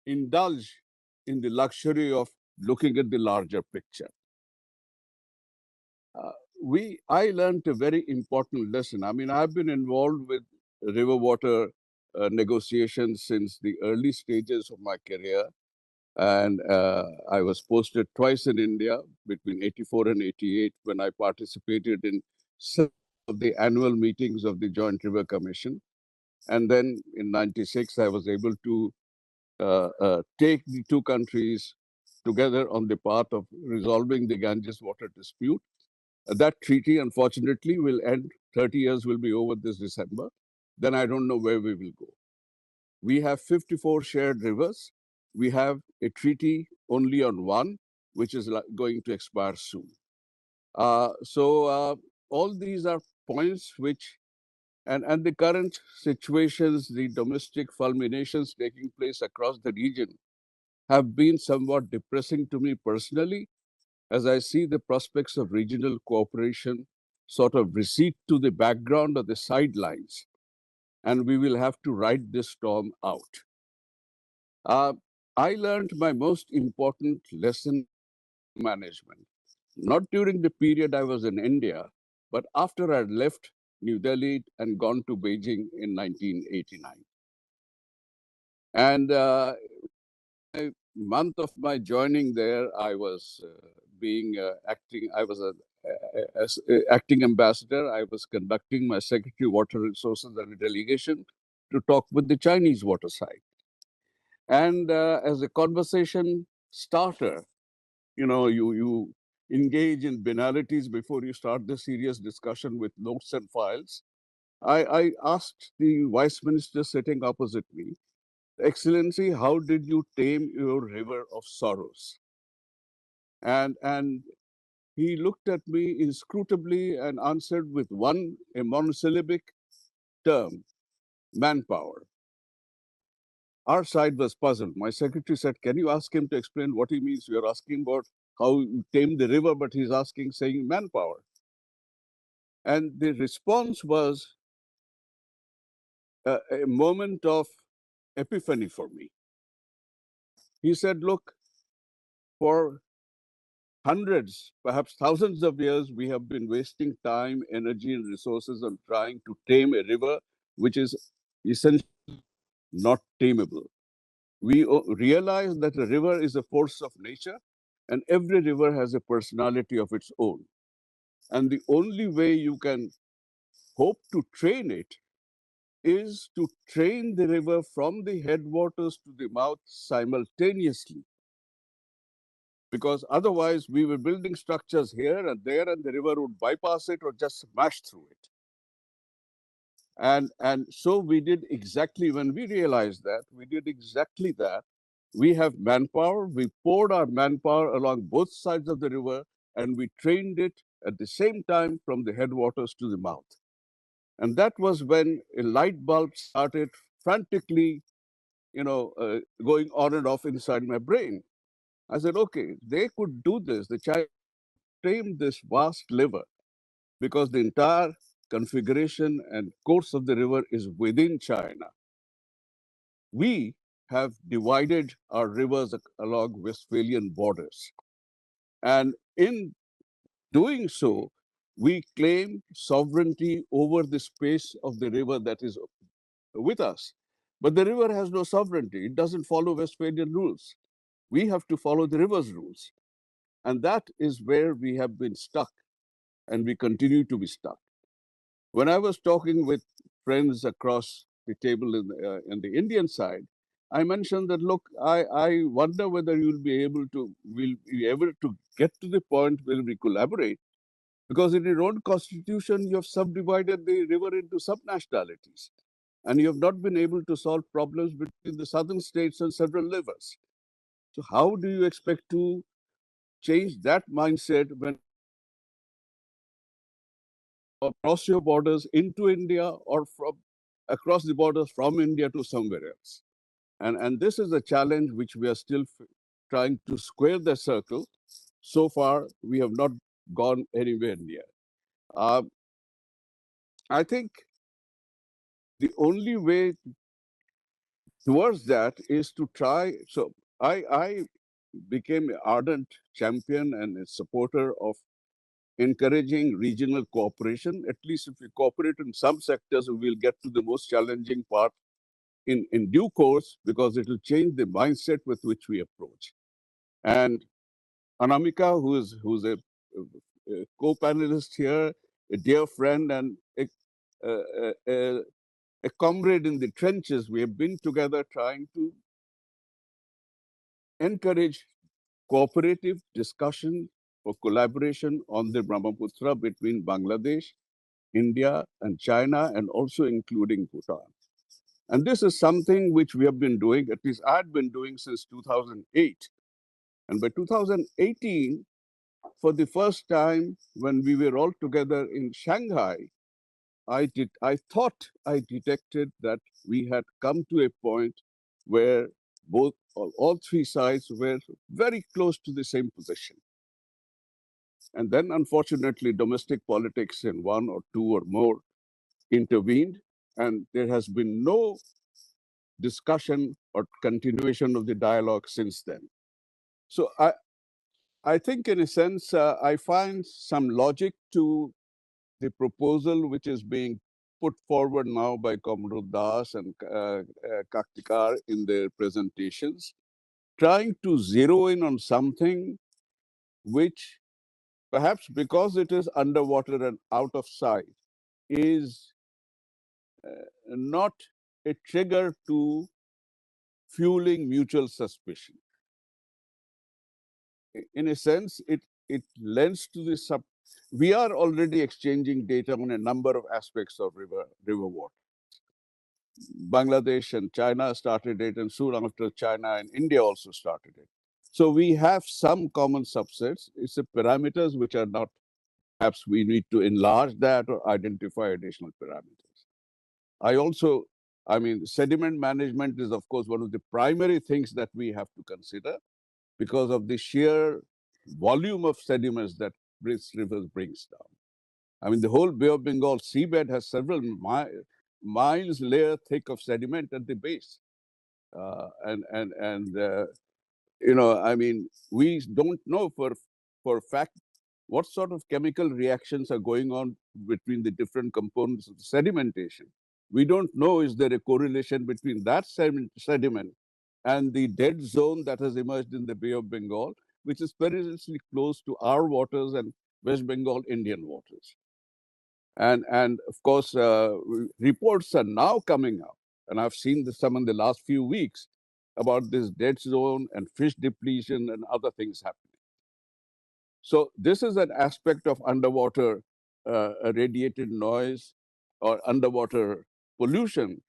indulge in the luxury of looking at the larger picture. I learned a very important lesson. I mean, I've been involved with river water negotiations since the early stages of my career. And I was posted twice in India between 84 and 88 when I participated in some of the annual meetings of the Joint River Commission. And then in 96, I was able to take the two countries together on the path of resolving the Ganges water dispute. That treaty, unfortunately, will end. 30 years will be over this December. Then I don't know where we will go. We have 54 shared rivers. We have a treaty only on one, which is going to expire soon. So all these are points which, and the current situations, the domestic fulminations taking place across the region have been somewhat depressing to me personally, as I see the prospects of regional cooperation sort of recede to the background or the sidelines, and we will have to ride this storm out. I learned my most important lesson management, not during the period I was in India, but after I left New Delhi and gone to Beijing in 1989. And a month of my joining there, I was I was as acting ambassador. I was conducting my Secretary Water Resources and a delegation to talk with the Chinese water side. And as a conversation starter, you engage in banalities before you start the serious discussion with notes and files. I asked the Vice Minister sitting opposite me, Excellency, how did you tame your river of sorrows? And he looked at me inscrutably and answered with a monosyllabic term, manpower. Our side was puzzled. My secretary said, can you ask him to explain what he means? You're asking about how you tame the river, but he's saying manpower. And the response was a moment of epiphany for me. He said, look, for hundreds, perhaps thousands of years, we have been wasting time, energy, and resources on trying to tame a river, which is essentially not tameable. We realize that a river is a force of nature, and every river has a personality of its own. And the only way you can hope to train it is to train the river from the headwaters to the mouth simultaneously. Because otherwise, we were building structures here and there, and the river would bypass it or just smash through it. And so we did exactly, when we realized that, we did exactly that. We have manpower. We poured our manpower along both sides of the river, and we trained it at the same time from the headwaters to the mouth. And that was when a light bulb started frantically, going on and off inside my brain. I said, okay, they could do this. The Chinese tamed this vast river because the entire configuration and course of the river is within China. We have divided our rivers along Westphalian borders. And in doing so, we claim sovereignty over the space of the river that is with us. But the river has no sovereignty. It doesn't follow Westphalian rules. We have to follow the river's rules. And that is where we have been stuck, and we continue to be stuck. When I was talking with friends across the table in the Indian side, I mentioned that, look, I wonder whether we'll be able to get to the point where we collaborate, because in your own constitution, you have subdivided the river into subnationalities, and you have not been able to solve problems between the southern states and several rivers. So how do you expect to change that mindset when across your borders into India or from across the borders from India to somewhere else? And this is a challenge which we are still trying to square the circle. So far, we have not gone anywhere near. Uh, I think the only way towards that is to try. So I became an ardent champion and a supporter of encouraging regional cooperation. At least if we cooperate in some sectors, we will get to the most challenging part in due course, because it will change the mindset with which we approach. And Anamika, who's a co-panelist here, a dear friend and a comrade in the trenches, we have been together trying to encourage cooperative discussion for collaboration on the Brahmaputra between Bangladesh, India, and China, and also including Bhutan. And this is something which we have been doing, at least I had been doing since 2008. And by 2018, for the first time, when we were all together in Shanghai, I thought I detected that we had come to a point where all three sides were very close to the same position. And then, unfortunately, domestic politics in one or two or more intervened, and there has been no discussion or continuation of the dialogue since then. So I think, in a sense, I find some logic to the proposal which is being put forward now by Comrade Das and Kaktikar in their presentations, trying to zero in on something which, perhaps because it is underwater and out of sight, is not a trigger to fueling mutual suspicion. In a sense, it lends to the we are already exchanging data on a number of aspects of river water. Bangladesh and China started it, and soon after China and India also started it. So we have some common subsets. It's the parameters which are not, perhaps we need to enlarge that or identify additional parameters. I mean, sediment management is, of course, one of the primary things that we have to consider because of the sheer volume of sediments that this river brings down. I mean, the whole Bay of Bengal seabed has several miles layer thick of sediment at the base. I mean, we don't know for a fact what sort of chemical reactions are going on between the different components of the sedimentation. We don't know, is there a correlation between that sediment and the dead zone that has emerged in the Bay of Bengal, which is perilously close to our waters and West Bengal Indian waters. And of course, reports are now coming out, and I've seen some in the last few weeks about this dead zone and fish depletion and other things happening. So this is an aspect of underwater radiated noise or underwater pollution,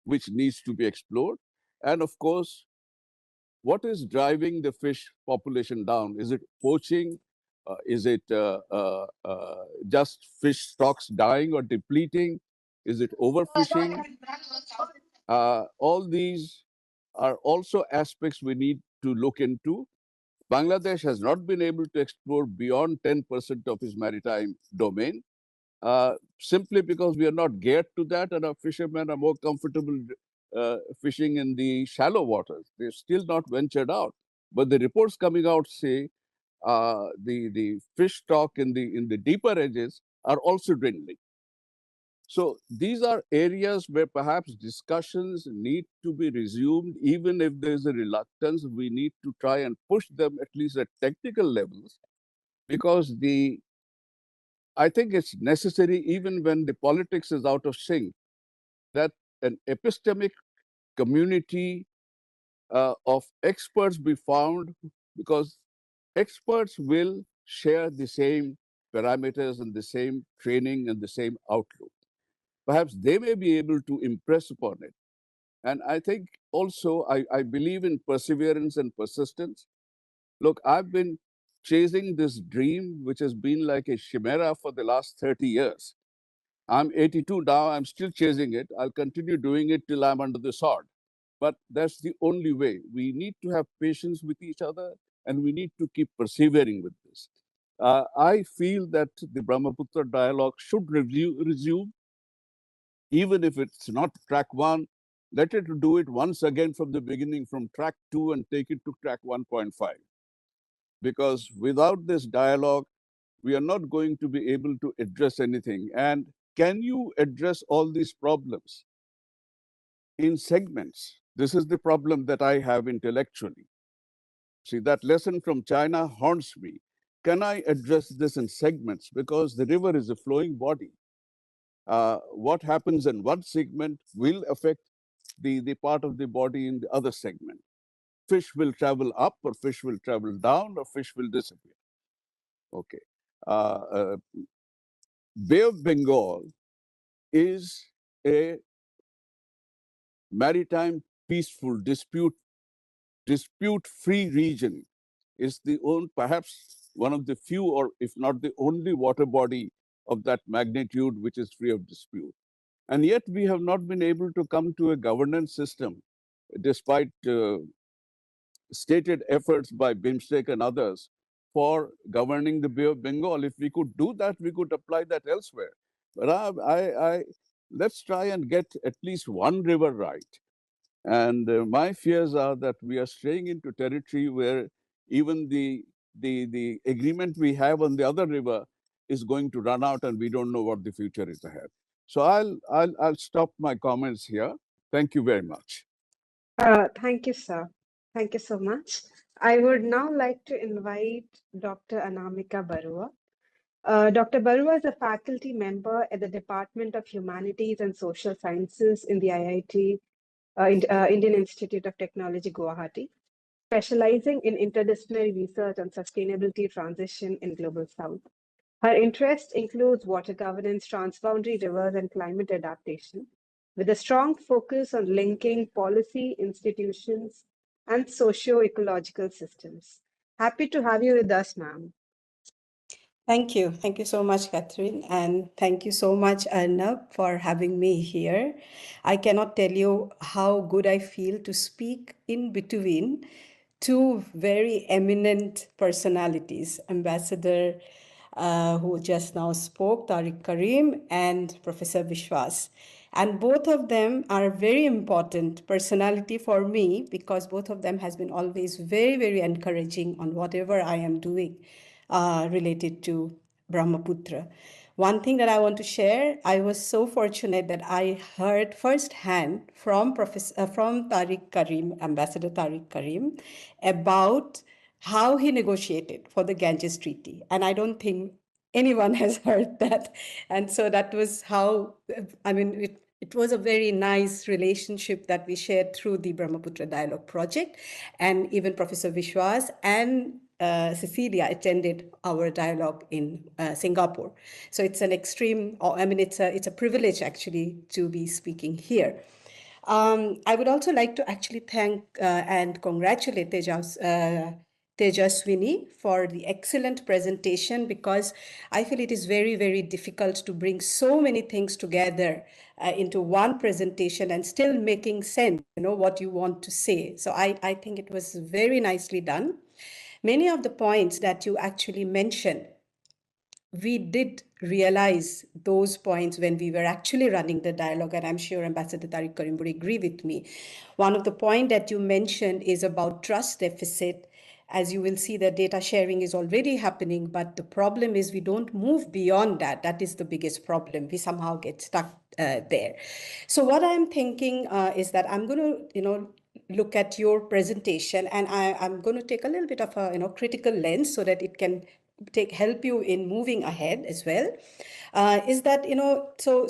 which needs to be explored. And of course, what is driving the fish population down? Is it poaching? Is it just fish stocks dying or depleting? Is it overfishing? All these are also aspects we need to look into. Bangladesh has not been able to explore beyond 10% of its maritime domain, simply because we are not geared to that, and our fishermen are more comfortable fishing in the shallow waters. They've still not ventured out. But the reports coming out say the fish stock in the deeper edges are also dwindling. So these are areas where perhaps discussions need to be resumed, even if there's a reluctance. We need to try and push them at least at technical levels, because I think it's necessary, even when the politics is out of sync, that an epistemic community of experts be found, because experts will share the same parameters and the same training and the same outlook. Perhaps they may be able to impress upon it. And I think also, I believe in perseverance and persistence. Look, I've been chasing this dream, which has been like a chimera for the last 30 years. I'm 82 now, I'm still chasing it. I'll continue doing it till I'm under the sword. But that's the only way. We need to have patience with each other, and we need to keep persevering with this. I feel that the Brahmaputra dialogue should resume, even if it's not track one. Let it do it once again from the beginning, from track 2, and take it to track 1.5. Because without this dialogue, we are not going to be able to address anything. And can you address all these problems in segments? This is the problem that I have intellectually. See, that lesson from China haunts me. Can I address this in segments? Because the river is a flowing body. What happens in one segment will affect the part of the body in the other segment. Fish will travel up, or fish will travel down, or fish will disappear. Okay. Bay of Bengal is a maritime peaceful dispute-free region. Is perhaps one of the few, or if not the only, water body of that magnitude which is free of dispute. And yet we have not been able to come to a governance system, despite stated efforts by BIMSTEC and others for governing the Bay of Bengal. If we could do that, we could apply that elsewhere. But let's try and get at least one river right. And my fears are that we are straying into territory where even the agreement we have on the other river is going to run out, and we don't know what the future is ahead. So I'll stop my comments here. Thank you very much. Thank you, sir. Thank you so much. I would now like to invite Dr. Anamika Barua. Dr. Barua is a faculty member at the Department of Humanities and Social Sciences in the IIT, Indian Institute of Technology, Guwahati, specializing in interdisciplinary research on sustainability transition in Global South. Her interest includes water governance, transboundary rivers, and climate adaptation, with a strong focus on linking policy, institutions, and socio-ecological systems. Happy to have you with us, ma'am. Thank you. Thank you so much, Catherine. And thank you so much, Arnab, for having me here. I cannot tell you how good I feel to speak in between two very eminent personalities, Ambassador who just now spoke, Tariq Karim, and Professor Vishwas. And both of them are very important personality for me, because both of them has been always very, very encouraging on whatever I am doing related to Brahmaputra. One thing that I want to share, I was so fortunate that I heard firsthand from Tariq Karim, Ambassador Tariq Karim, about how he negotiated for the Ganges Treaty. And I don't think anyone has heard that. And so that was how, I mean, it was a very nice relationship that we shared through the Brahmaputra Dialogue Project. And even Professor Vishwas and Cecilia attended our dialogue in Singapore. So it's an extreme, I mean, it's a privilege actually to be speaking here. I would also like to actually thank and congratulate Tejaswini for the excellent presentation, because I feel it is very, very difficult to bring so many things together into one presentation and still making sense, what you want to say. So I think it was very nicely done. Many of the points that you actually mentioned, we did realize those points when we were actually running the dialogue, and I'm sure Ambassador Tariq Karim would agree with me. One of the points that you mentioned is about trust deficit. As you will see, the data sharing is already happening, but the problem is we don't move beyond that. That is the biggest problem. We somehow get stuck there. So what I'm thinking is that I'm going to, look at your presentation, and I'm going to take a little bit of a, critical lens so that it can help you in moving ahead as well. Is that, so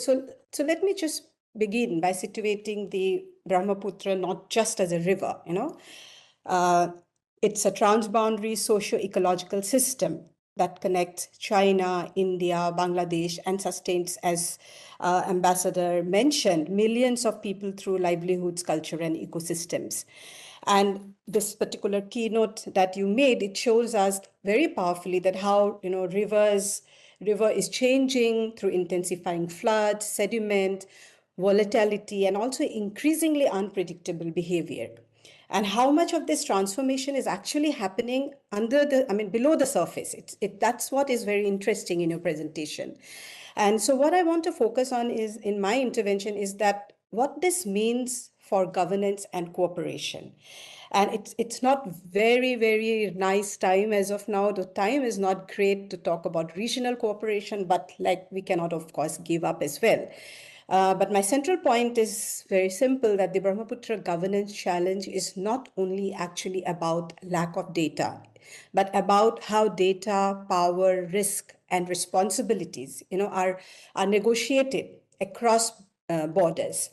let me just begin by situating the Brahmaputra not just as a river. It's a transboundary socio-ecological system that connects China, India, Bangladesh, and sustains, as Ambassador mentioned, millions of people through livelihoods, culture, and ecosystems. And this particular keynote that you made, it shows us very powerfully that how, river is changing through intensifying floods, sediment, volatility, and also increasingly unpredictable behavior. And how much of this transformation is actually happening below the surface. That's what is very interesting in your presentation. And so what I want to focus on is, in my intervention, is that what this means for governance and cooperation. And it's not very, very nice time as of now. The time is not great to talk about regional cooperation, but we cannot, of course, give up as well. But my central point is very simple, that the Brahmaputra governance challenge is not only actually about lack of data, but about how data, power, risk, and responsibilities, are negotiated across borders.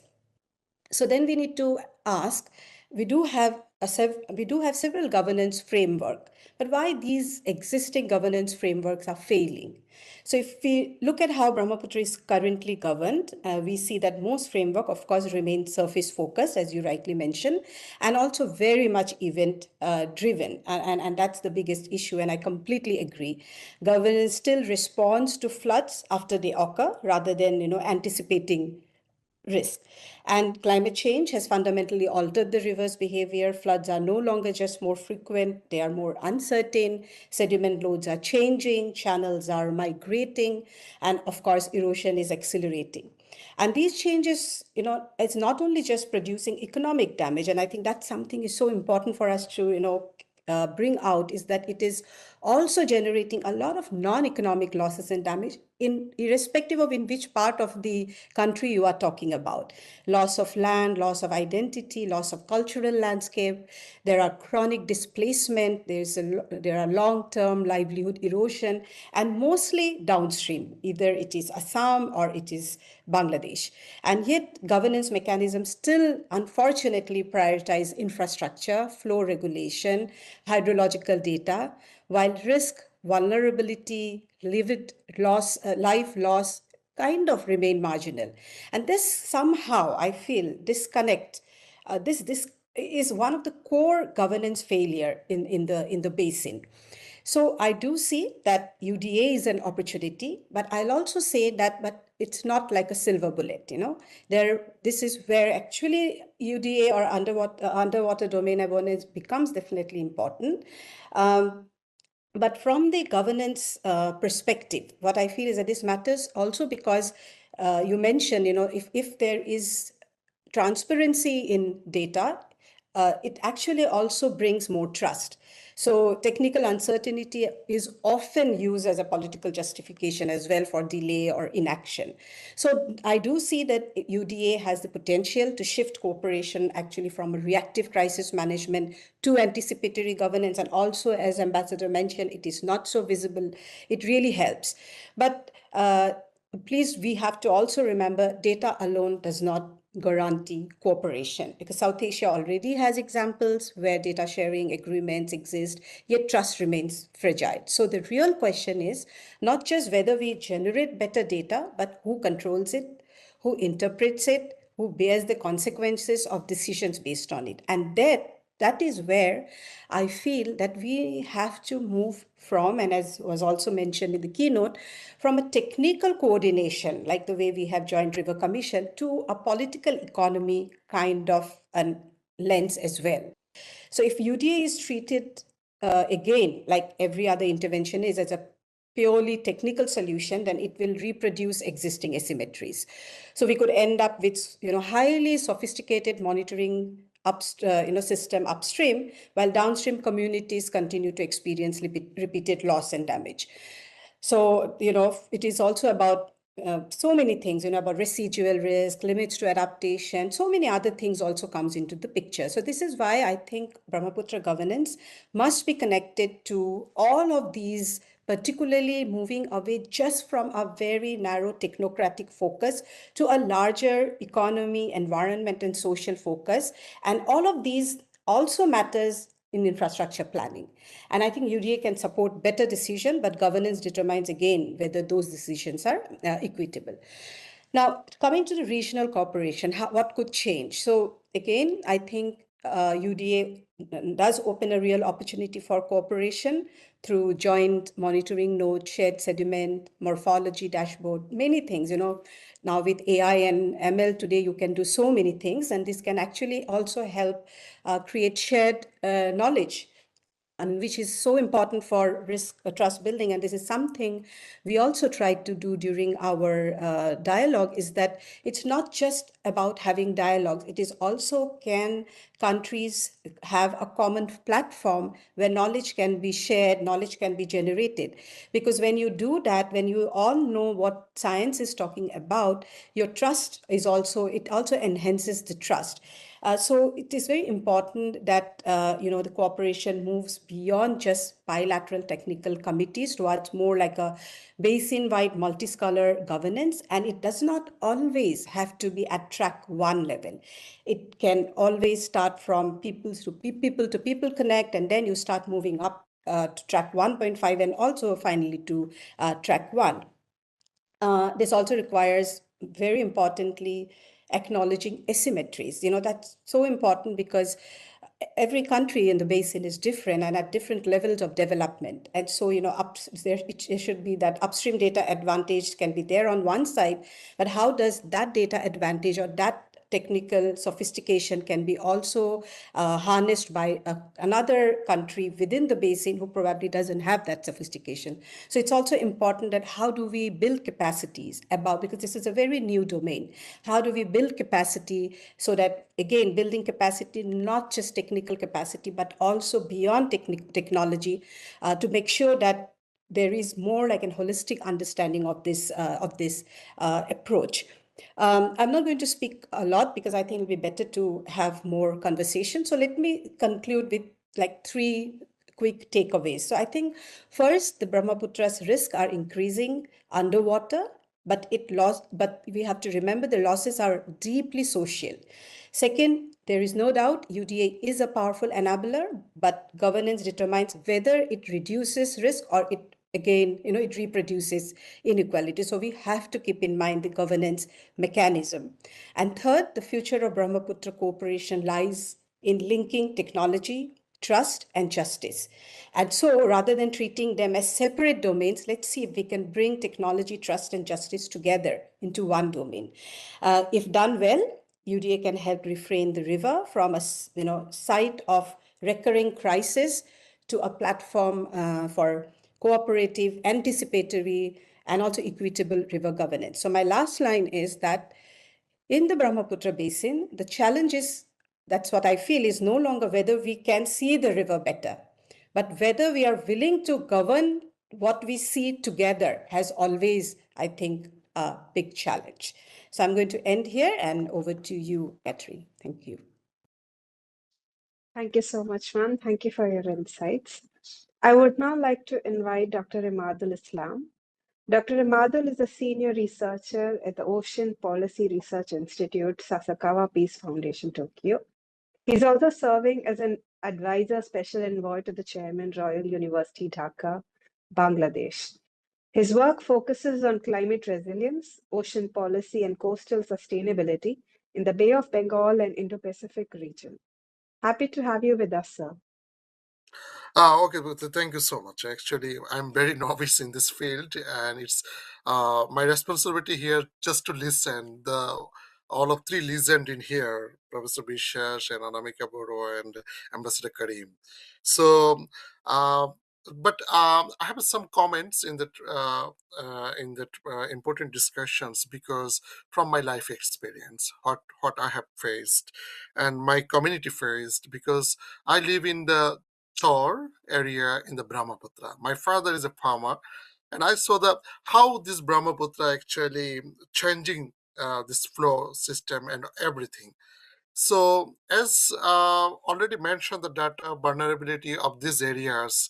So then we need to ask, we do have several governance framework, but why these existing governance frameworks are failing? So if we look at how Brahmaputra is currently governed, we see that most framework, of course, remain surface focused, as you rightly mentioned, and also very much event driven. And that's the biggest issue. And I completely agree. Governance still responds to floods after they occur rather than, anticipating risk. And climate change has fundamentally altered the river's behavior. Floods are no longer just more frequent, they are more uncertain. Sediment loads are changing, channels are migrating, and of course, erosion is accelerating. And these changes, it's not only just producing economic damage, and I think that's something is so important for us to, bring out, is that it is also generating a lot of non-economic losses and damage, irrespective of in which part of the country you are talking about. Loss of land, loss of identity, loss of cultural landscape. There are chronic displacement. There are long-term livelihood erosion, and mostly downstream. Either it is Assam or it is Bangladesh. And yet governance mechanisms still, unfortunately, prioritize infrastructure, flow regulation, hydrological data, while risk, vulnerability, life loss kind of remain marginal. And this somehow, I feel, disconnect. This is one of the core governance failure in the basin. So I do see that UDA is an opportunity, but I'll also say that, but it's not like a silver bullet, This is where actually UDA or underwater domain awareness becomes definitely important. But from the governance perspective, what I feel is that this matters also because you mentioned, if there is transparency in data, it actually also brings more trust. So technical uncertainty is often used as a political justification as well for delay or inaction. So I do see that UDA has the potential to shift cooperation actually from a reactive crisis management to anticipatory governance. And also, as Ambassador mentioned, it is not so visible. It really helps. But please, we have to also remember data alone does not guarantee cooperation, because South Asia already has examples where data sharing agreements exist, yet trust remains fragile. So the real question is not just whether we generate better data, but who controls it, who interprets it, who bears the consequences of decisions based on it. And that is where I feel that we have to move from, and as was also mentioned in the keynote, from a technical coordination, like the way we have Joint River Commission, to a political economy kind of a lens as well. So if UDA is treated again, like every other intervention is, as a purely technical solution, then it will reproduce existing asymmetries. So we could end up with highly sophisticated monitoring system upstream, while downstream communities continue to experience repeated loss and damage. So it is also about so many things, about residual risk, limits to adaptation, so many other things also comes into the picture. So this is why I think Brahmaputra governance must be connected to all of these, particularly moving away just from a very narrow technocratic focus to a larger economy, environment, and social focus. And all of these also matters in infrastructure planning. And I think UDA can support better decision, but governance determines again whether those decisions are equitable. Now, coming to the regional cooperation, what could change? So again, I think UDA does open a real opportunity for cooperation through joint monitoring node, shared sediment, morphology dashboard, many things. Now with AI and ML today, you can do so many things, and this can actually also help create shared knowledge, and which is so important for risk trust building. And this is something we also tried to do during our dialogue, is that it's not just about having dialogues, it is also, can countries have a common platform where knowledge can be shared, knowledge can be generated? Because when you do that, when you all know what science is talking about, your trust is also, it also enhances the trust. So it is very important that the cooperation moves beyond just bilateral technical committees towards more like a basin-wide multi-scholar governance. And it does not always have to be at track 1 level. It can always start from people to people connect, and then you start moving up to track 1.5 and also finally to track 1. This also requires, very importantly, acknowledging asymmetries. That's so important because every country in the basin is different and at different levels of development. And so, it should be that upstream data advantage can be there on one side, but how does that data advantage or that technical sophistication can be also harnessed by another country within the basin who probably doesn't have that sophistication. So it's also important that how do we build capacities about, because this is a very new domain, how do we build capacity so that, again, building capacity, not just technical capacity, but also beyond technology, to make sure that there is more like a holistic understanding of this approach. I'm not going to speak a lot because I think it'll be better to have more conversation. So let me conclude with like 3 quick takeaways. So I think first, the Brahmaputra's risks are increasing underwater, but we have to remember the losses are deeply social. Second, there is no doubt UDA is a powerful enabler, but governance determines whether it reduces risk or it reproduces inequality. So we have to keep in mind the governance mechanism. And third, the future of Brahmaputra cooperation lies in linking technology, trust, and justice. And so rather than treating them as separate domains, let's see if we can bring technology, trust, and justice together into one domain. If done well, UDA can help refrain the river from a site of recurring crisis to a platform for cooperative, anticipatory, and also equitable river governance. So my last line is that in the Brahmaputra basin, the challenge is, that's what I feel, is no longer whether we can see the river better, but whether we are willing to govern what we see together has always, I think, a big challenge. So I'm going to end here and over to you, Catherine. Thank you. Thank you so much, ma'am. Thank you for your insights. I would now like to invite Dr. Imadul Islam. Dr. Imadul is a senior researcher at the Ocean Policy Research Institute, Sasakawa Peace Foundation, Tokyo. He's also serving as an advisor special envoy to the chairman, Royal University, Dhaka, Bangladesh. His work focuses on climate resilience, ocean policy, and coastal sustainability in the Bay of Bengal and Indo-Pacific region. Happy to have you with us, sir. Okay, thank you so much. Actually, I'm very novice in this field, and it's my responsibility here just to listen. All of three listened in here, Professor Bishash and Anamika Boro and Ambassador Karim. So, uh, but I have some comments in that important discussions, because from my life experience, what I have faced and my community faced, because I live in the Tor area in the Brahmaputra. My father is a farmer, and I saw that how this Brahmaputra actually changing this flow system and everything. So, as already mentioned, the data vulnerability of these areas,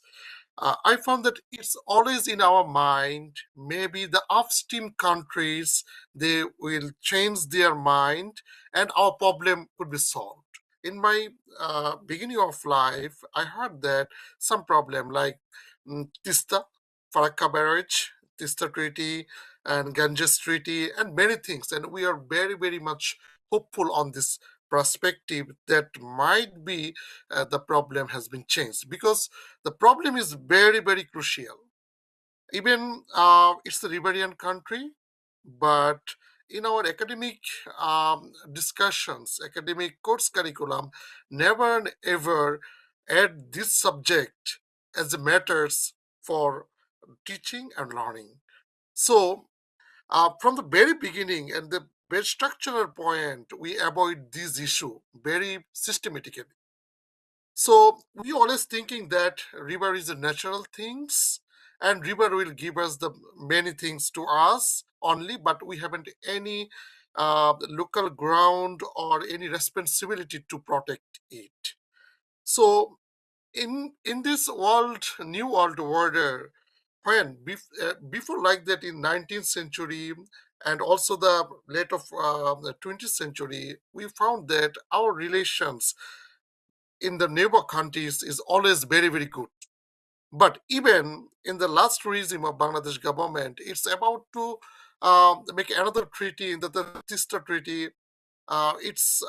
I found that it's always in our mind. Maybe the upstream countries, they will change their mind, and our problem could be solved. In my beginning of life, I heard that some problem like Tista, Farakka Barrage, Tista Treaty, and Ganges Treaty, and many things. And we are very, very much hopeful on this perspective that might be the problem has been changed, because the problem is very, very crucial. Even it's a riverian country, but in our academic discussions, academic course curriculum, never and ever add this subject as a matters for teaching and learning. So from the very beginning and the very structural point, we avoid this issue very systematically. So we always thinking that river is a natural things, and river will give us the many things to us only, but we haven't any local ground or any responsibility to protect it. So in this world, new world order, when before like that in 19th century and also the late of the 20th century, we found that our relations in the neighbor countries is always very, very good. But even in the last regime of Bangladesh government, it's about to make another treaty, in the Tista Treaty. It's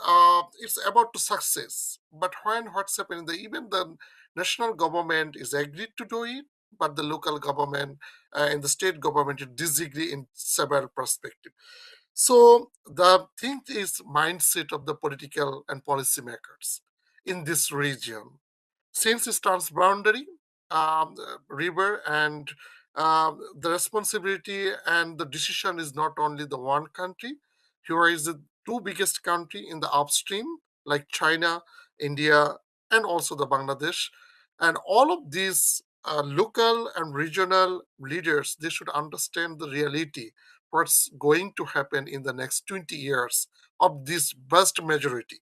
about to success. But when what's happening, even the national government is agreed to do it, but the local government and the state government disagree in several perspectives. So the thing is mindset of the political and policymakers in this region. Since it's transboundary river, and the responsibility and the decision is not only the one country. Here is the two biggest country in the upstream, like China, India, and also the Bangladesh. And all of these local and regional leaders, they should understand the reality, what's going to happen in the next 20 years of this vast majority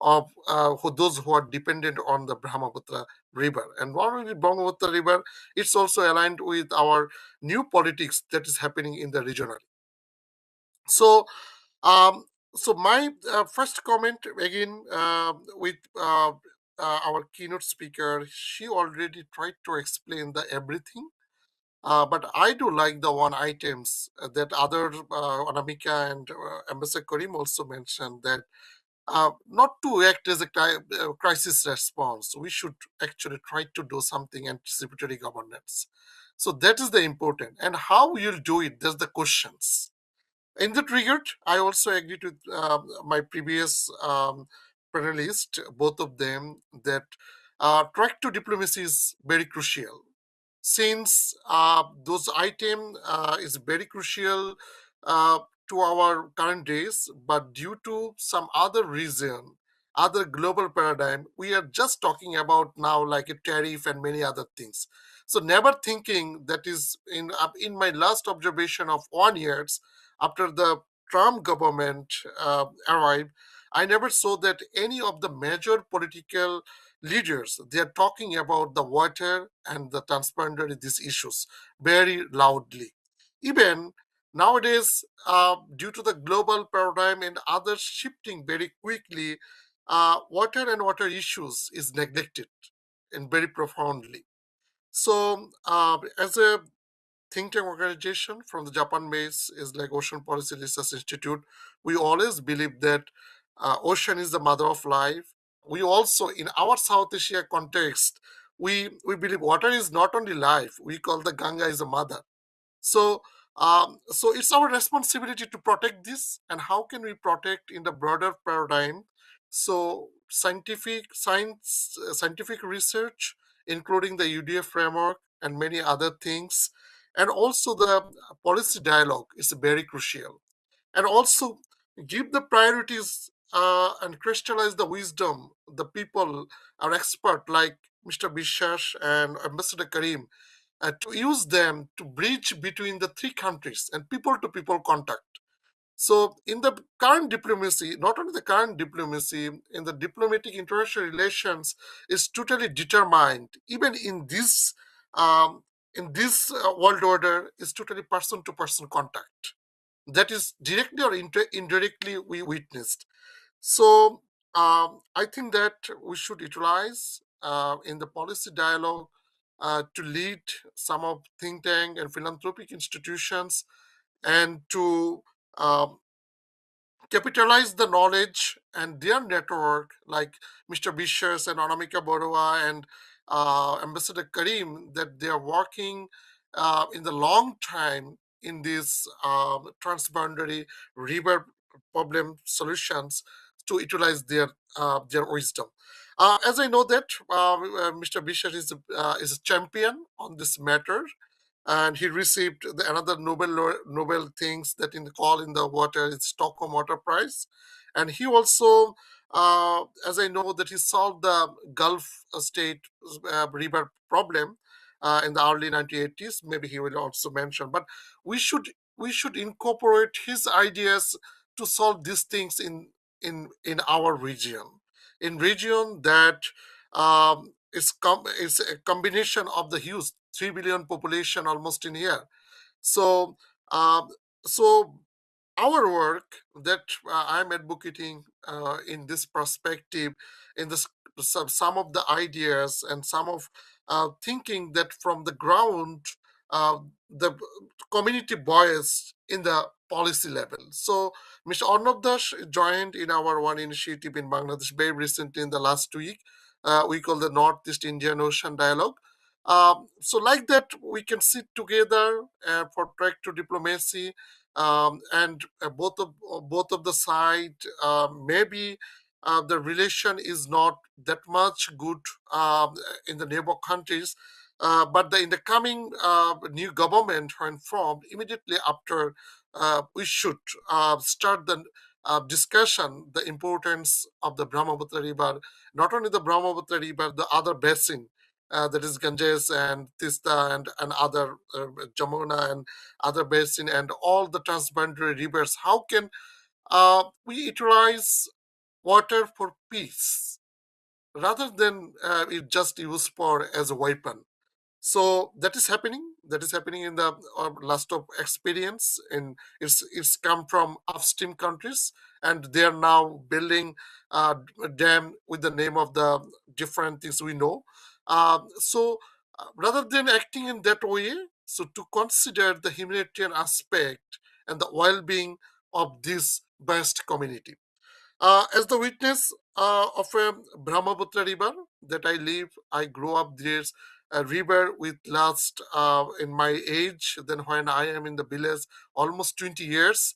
of those who are dependent on the Brahmaputra river. And not only Brahmaputra river, it's also aligned with our new politics that is happening in the regional. So, um, so my first comment again with our keynote speaker, she already tried to explain the everything. But I do like the one items that other Anamika and Ambassador Karim also mentioned, that not to act as a crisis response. We should actually try to do something anticipatory governance. So that is the important. And how you'll do it, that's the questions. In that regard, I also agree with my previous panelist, both of them, that track to diplomacy is very crucial. Since those item is very crucial uh, to our current days, but due to some other reason, other global paradigm, we are just talking about now like a tariff and many other things. So never thinking that is in my last observation of 1 years after the Trump government arrived, I never saw that any of the major political leaders, they are talking about the water and the transboundary these issues very loudly. Even nowadays, due to the global paradigm and others shifting very quickly, water and water issues is neglected and very profoundly. So as a think tank organization from the Japan base is like Ocean Policy Research Institute. We always believe that ocean is the mother of life. We also, in our South Asia context, we believe water is not only life. We call the Ganga is a mother. So, so it's our responsibility to protect this. And how can we protect in the broader paradigm? So, scientific research, including the UDA framework and many other things, and also the policy dialogue is very crucial. And also give the priorities and crystallize the wisdom. The people are expert like Mr. Bishash and Ambassador Karim, to use them to bridge between the three countries and people-to-people contact. So in the current diplomacy, not only the current diplomacy, in the diplomatic international relations is totally determined, even um, in this world order, is totally person-to-person contact. That is directly or indirectly we witnessed. So I think that we should utilize in the policy dialogue to lead some of think tank and philanthropic institutions and to capitalize the knowledge and their network, like Mr. Bishers and Anamika Borua and Ambassador Karim, that they are working in the long time in these transboundary river problem solutions to utilize their wisdom. As I know that Mr. Bisher is a champion on this matter, and he received another Nobel things that in the call in the water is Stockholm Water Prize, and he also, as I know that he solved the Gulf state river problem in the early 1980s. Maybe he will also mention, but we should incorporate his ideas to solve these things in our region that is a combination of the huge 3 billion population almost in here. So, um, so our work that I'm advocating in this perspective, in this some of the ideas and some of thinking that from the ground, the community voice in the policy level. So, Mr. Arnav Das joined in our one initiative in Bangladesh very recently in the last week. We call the Northeast Indian Ocean Dialogue. So like that, we can sit together for track to diplomacy, and both of the side, maybe the relation is not that much good in the neighbor countries, but in the coming new government when formed immediately after, we should start the discussion the importance of the Brahmaputra river, not only the Brahmaputra river, the other basin, that is Ganges and Tista and other Jamuna and other basin and all the transboundary rivers. How can we utilize water for peace rather than it just used for as a weapon? So that is happening. That is happening in the last of experience, and it's come from upstream countries, and they are now building a dam with the name of the different things we know. Rather than acting in that way, so to consider the humanitarian aspect and the well-being of this vast community. As the witness of a Brahmaputra river that I live, I grew up. There's a river with last in my age than when I am in the village almost 20 years,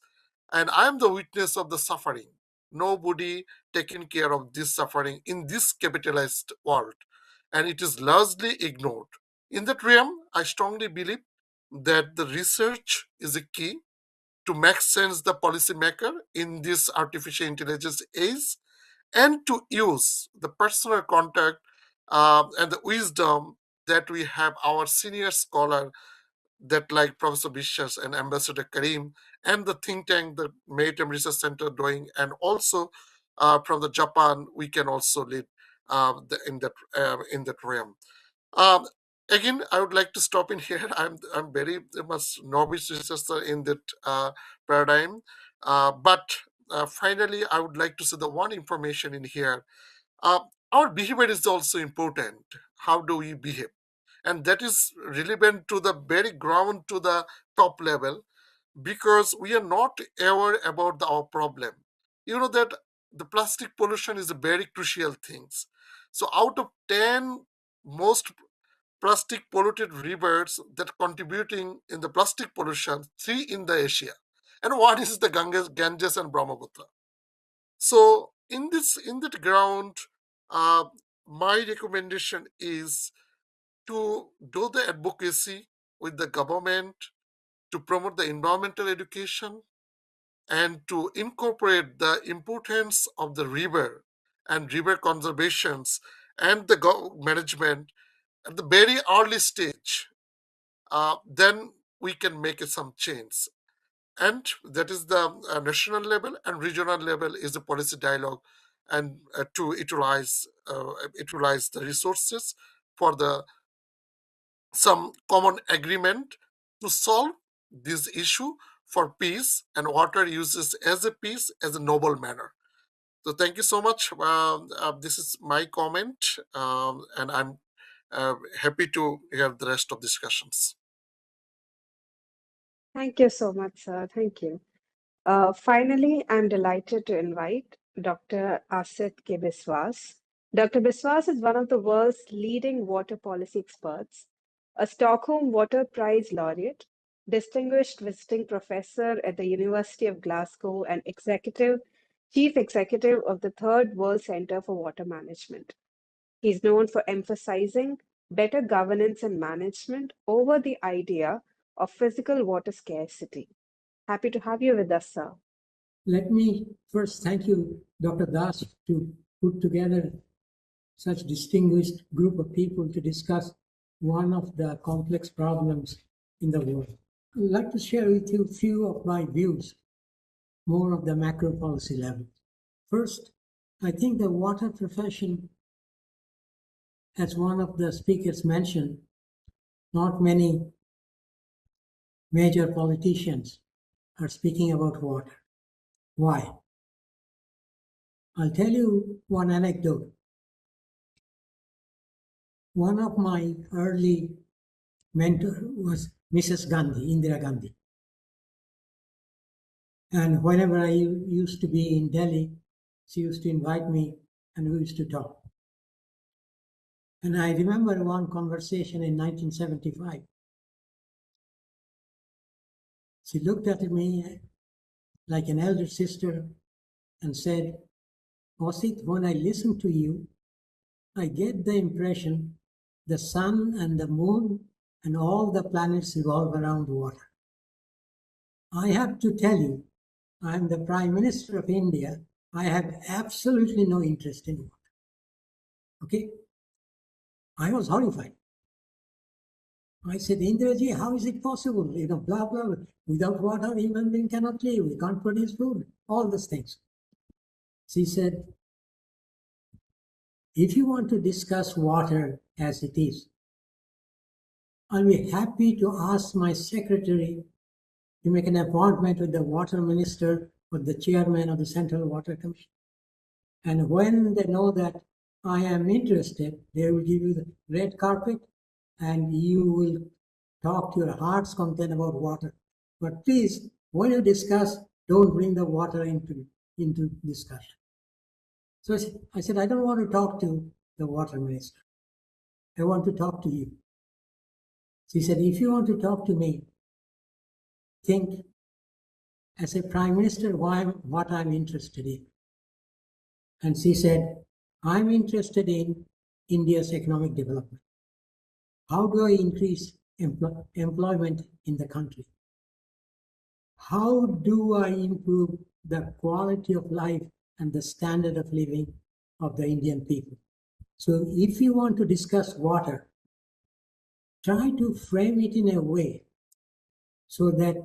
and I am the witness of the suffering. Nobody taking care of this suffering in this capitalized world, and it is largely ignored. In that realm, I strongly believe that the research is a key to make sense the policymaker in this artificial intelligence age, and to use the personal contact and the wisdom that we have our senior scholar that like Professor Bishas and Ambassador Karim and the think tank the Maritime Research Center doing, and also from the Japan we can also lead in that realm. um, Again, I would like to stop in here. I'm very much novice researcher in that paradigm, but finally, I would like to say the one information in here. Uh, our behavior is also important. How do we behave? And that is relevant to the very ground, to the top level, because we are not aware about our problem. You know that the plastic pollution is a very crucial thing. So out of 10 most plastic polluted rivers that contributing in the plastic pollution, 3 in the Asia, and one is the Ganges and Brahmaputra. So in that ground, uh, my recommendation is to do the advocacy with the government, to promote the environmental education, and to incorporate the importance of the river and river conservations and the management at the very early stage. Then we can make some change. And that is the national level, and regional level is the policy dialogue, and to utilize the resources for the some common agreement to solve this issue for peace, and water uses as a peace as a noble manner. So thank you so much. This is my comment, and I'm happy to hear the rest of discussions. Thank you so much, sir. Thank you. Finally, I'm delighted to invite Dr. Asit K. Biswas. Dr. Biswas is one of the world's leading water policy experts, a Stockholm Water Prize laureate, distinguished visiting professor at the University of Glasgow, and chief executive of the Third World Centre for Water Management. He's known for emphasizing better governance and management over the idea of physical water scarcity. Happy to have you with us, sir. Let me first thank you, Dr. Das, to put together such distinguished group of people to discuss one of the complex problems in the world. I'd like to share with you a few of my views, more of the macro policy level. First, I think the water profession, as one of the speakers mentioned, not many major politicians are speaking about water. Why? I'll tell you one anecdote. One of my early mentors was Mrs. Gandhi, Indira Gandhi. And whenever I used to be in Delhi, she used to invite me and we used to talk. And I remember one conversation in 1975. She looked at me like an elder sister and said, Asit, when I listen to you, I get the impression the sun and the moon and all the planets revolve around water. I have to tell you, I am the Prime Minister of India. I have absolutely no interest in water. Okay? I was horrified. I said, Indraji, how is it possible? Blah, blah. Without water, human being cannot live. We can't produce food. All these things. She said, if you want to discuss water as it is, I'll be happy to ask my secretary to make an appointment with the water minister or the chairman of the Central Water Commission. And when they know that I am interested, they will give you the red carpet and you will talk to your heart's content about water. But please, when you discuss, don't bring the water into discussion. So I said, I don't want to talk to the water minister. I want to talk to you. She said, if you want to talk to me, think as a prime minister what I'm interested in. And she said, I'm interested in India's economic development. How do I increase employment in the country? How do I improve the quality of life and the standard of living of the Indian people? So if you want to discuss water, try to frame it in a way so that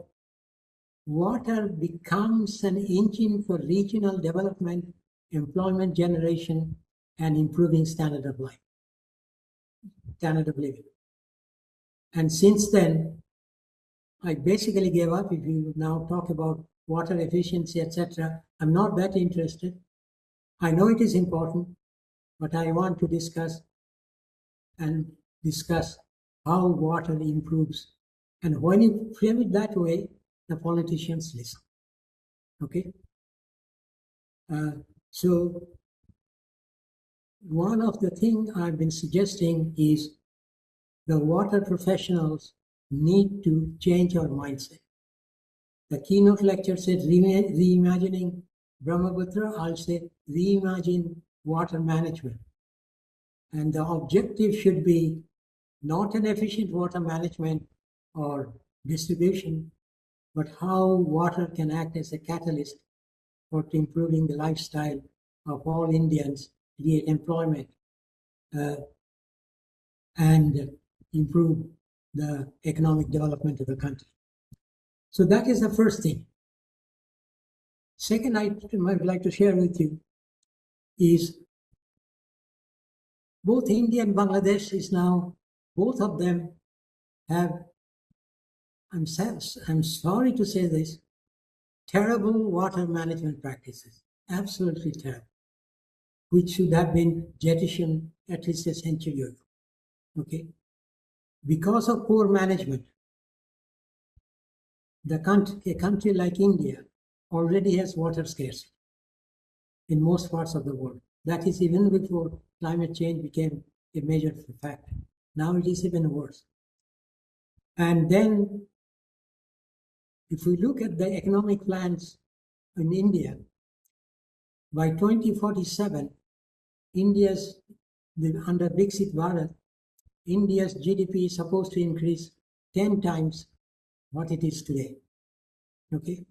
water becomes an engine for regional development, employment generation, and improving standard of living. And since then, I basically gave up. If you now talk about water efficiency, etc., I'm not that interested. I know it is important, but I want to discuss how water improves. And when you frame it that way, the politicians listen. Okay? So one of the things I've been suggesting is the water professionals need to change our mindset. The keynote lecture said reimagining Brahmaputra. I'll say reimagine water management. And the objective should be not an efficient water management or distribution, but how water can act as a catalyst for improving the lifestyle of all Indians, create employment, and improve the economic development of the country. So that is the first thing. Second item I'd like to share with you is both India and Bangladesh is now, both of them have, I'm sorry to say this, terrible water management practices, absolutely terrible, which should have been jettisoned at least a century ago. Okay? Because of poor management, a country like India already has water scarcity in most parts of the world. That is even before climate change became a major factor. Now it is even worse. And then, if we look at the economic plans in India, by 2047, under Viksit Bharat, India's GDP is supposed to increase 10 times what it is today. Okay?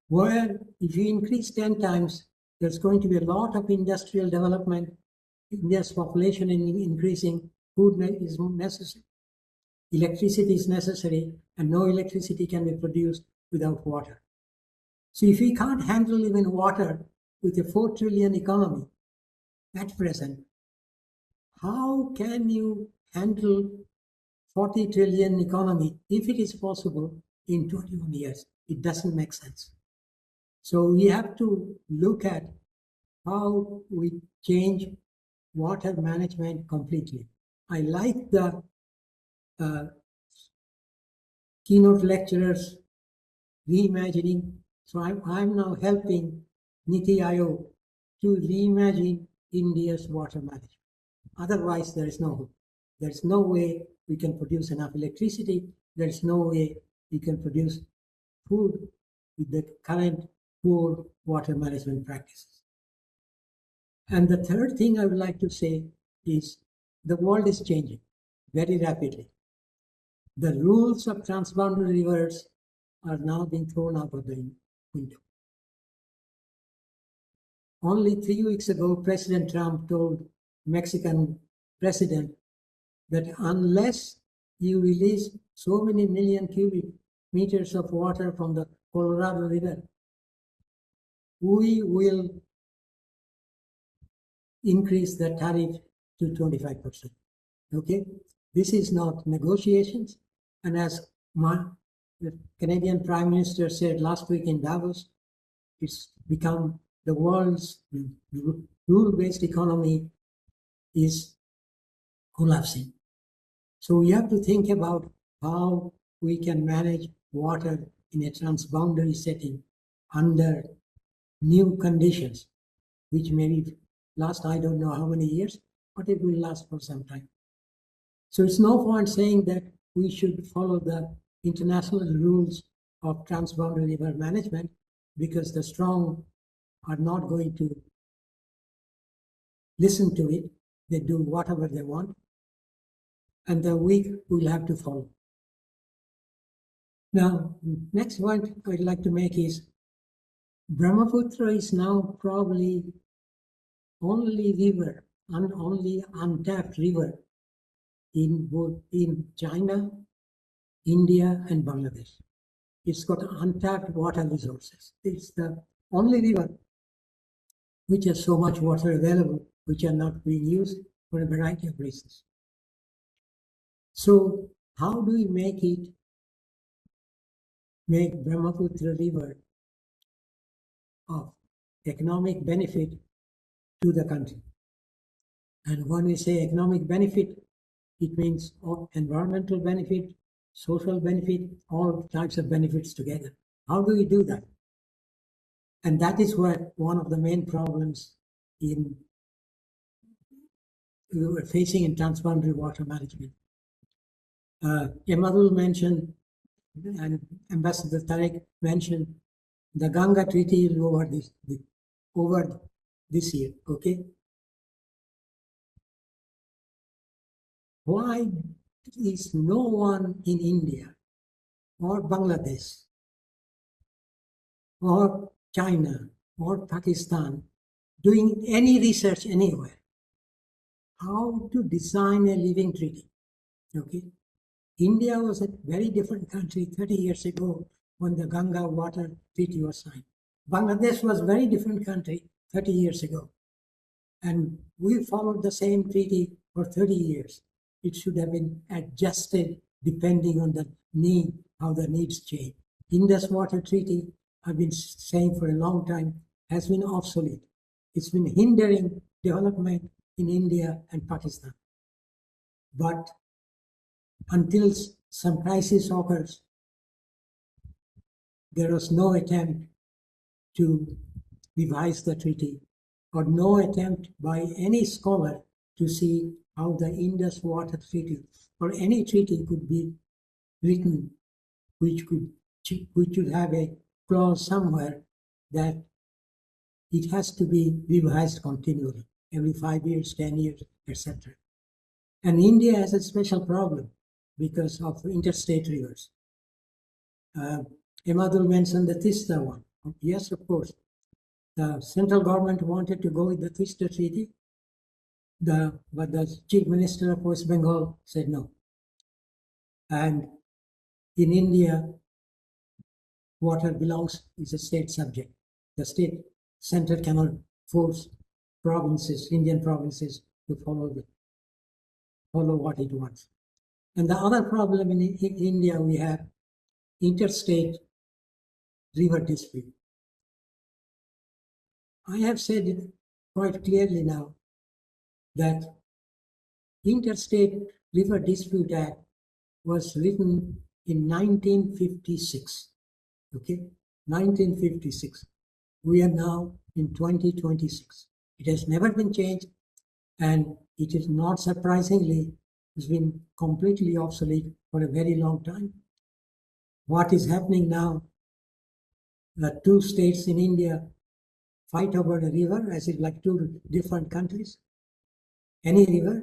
Where if you increase 10 times, there's going to be a lot of industrial development. India's population is increasing, food is necessary, electricity is necessary, and no electricity can be produced without water. So if we can't handle even water with a 4 trillion economy at present, how can you handle 40 trillion economy if it is possible in 21 years? It doesn't make sense. So we have to look at how we change water management completely. I like the keynote lecturers reimagining. So I'm now helping Niti Aayog to reimagine India's water management. Otherwise, there is no hope. There's no way we can produce enough electricity. There's no way we can produce food with the current poor water management practices. And the third thing I would like to say is the world is changing very rapidly. The rules of transboundary rivers are now being thrown out of the window. Only 3 weeks ago, President Trump told Mexican president that unless you release so many million cubic meters of water from the Colorado River, we will increase the tariff to 25%. Okay? This is not negotiations. And as the Canadian Prime Minister said last week in Davos, it's become the world's rule-based economy is collapsing. So we have to think about how we can manage water in a transboundary setting under new conditions, which may last I don't know how many years, but it will last for some time. So it's no point saying that we should follow the international rules of transboundary river management because the strong are not going to listen to it. They do whatever they want, and the weak will have to follow. Now, next point I'd like to make is Brahmaputra is now probably only untapped river in China, India, and Bangladesh. It's got untapped water resources. It's the only river which has so much water available, which are not being used for a variety of reasons. So how do we make Brahmaputra river of economic benefit to the country? And when we say economic benefit, It means environmental benefit, social benefit, all types of benefits together. How do we do that? And that is what one of the main problems we were facing in transboundary water management. Emadul mentioned, and Ambassador Tarek mentioned, the Ganga Treaty is over this year, okay? Why is no one in India or Bangladesh or China or Pakistan doing any research anywhere how to design a living treaty? Okay, India was a very different country 30 years ago when the Ganga Water Treaty was signed. Bangladesh was a very different country 30 years ago. And we followed the same treaty for 30 years. It should have been adjusted depending on the need, how the needs change. Indus Water Treaty, I've been saying for a long time, has been obsolete. It's been hindering development in India and Pakistan. But until some crisis occurs, there was no attempt to revise the treaty or no attempt by any scholar to see how the Indus Water Treaty or any treaty could be written which should have a clause somewhere that it has to be revised continually, every 5 years, 10 years, etc. And India has a special problem because of interstate rivers. Emadul mentioned the Tista one. Yes, of course. The central government wanted to go with the Tista Treaty, but the Chief Minister of West Bengal said no. And in India, water is a state subject. The state center cannot force Indian provinces, to follow what it wants. And the other problem in India, we have interstate river dispute. I have said it quite clearly now that Interstate River Dispute Act was written in 1956. Okay, 1956. We are now in 2026. It has never been changed, and it is not surprisingly has been completely obsolete for a very long time. What is happening now? The two states in India fight over a river as if like two different countries. Any river,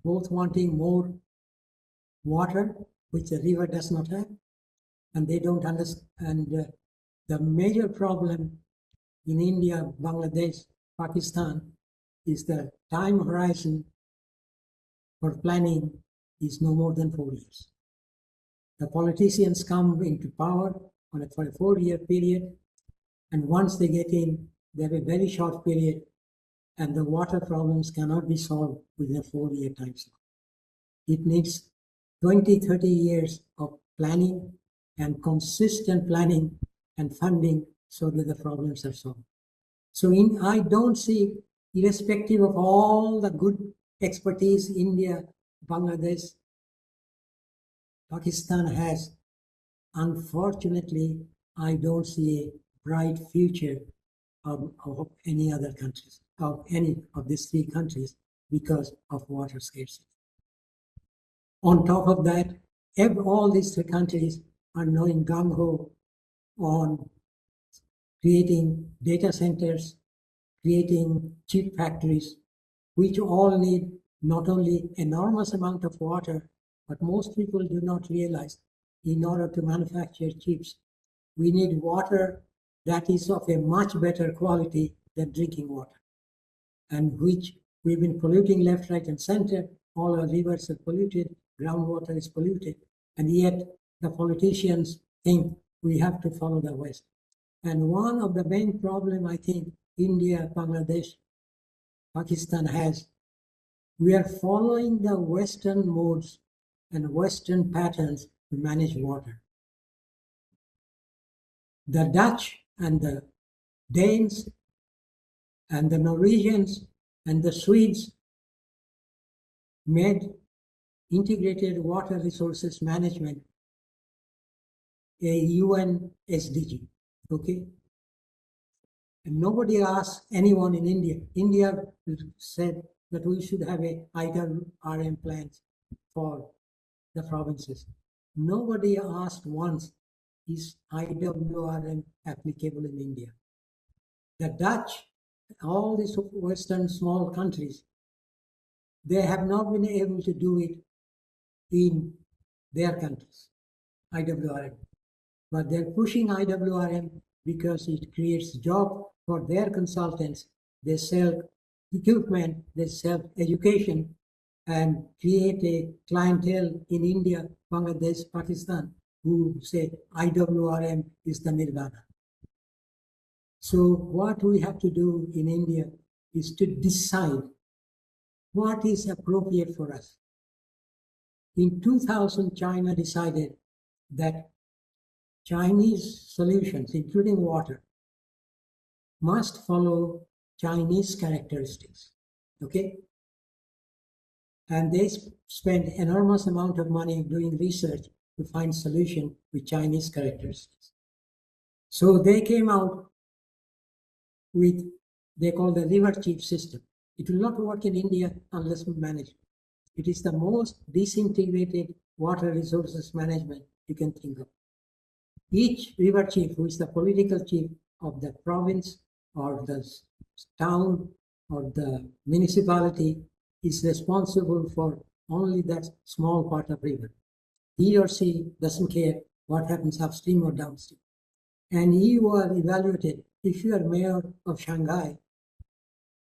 both wanting more water, which the river does not have, and they don't understand. And the major problem in India, Bangladesh, Pakistan is the time horizon for planning is no more than 4 years. The politicians come into power for a 4-year period, and once they get in, they have a very short period, and the water problems cannot be solved within a 4-year time cycle. It needs 20, 30 years of planning and consistent planning and funding so that the problems are solved. So I don't see, irrespective of all the good expertise India, Bangladesh, Pakistan has, unfortunately, I don't see a bright future of any other countries, of any of these 3 countries, because of water scarcity. On top of that, all these 3 countries are now in gung-ho on creating data centers, creating chip factories, which all need not only enormous amount of water, but most people do not realize in order to manufacture chips, we need water that is of a much better quality than drinking water, and which we've been polluting left, right, and center. All our rivers are polluted, groundwater is polluted, and yet the politicians think we have to follow the West. And one of the main problem I think India, Bangladesh, Pakistan has, we are following the Western modes and Western patterns to manage water. The Dutch and the Danes and the Norwegians and the Swedes made Integrated Water Resources Management, a UN SDG, okay? And nobody asked anyone in India. India said that we should have a IWRM plans for the provinces. Nobody asked once, is IWRM applicable in India? The Dutch, all these Western small countries, they have not been able to do it in their countries, IWRM. But they're pushing IWRM because it creates job for their consultants. They sell equipment, they sell education, and create a clientele in India, Bangladesh, Pakistan, who say IWRM is the nirvana. So what we have to do in India is to decide what is appropriate for us. In 2000, China decided that Chinese solutions, including water, must follow Chinese characteristics, okay? And they spent enormous amount of money doing research to find solution with Chinese characteristics. So they came out with, they call the river chief system. It will not work in India unless we manage it. It is the most disintegrated water resources management you can think of. Each river chief, who is the political chief of the province or the town or the municipality, is responsible for only that small part of river. He or she doesn't care what happens upstream or downstream. And you are evaluated. If you are mayor of Shanghai,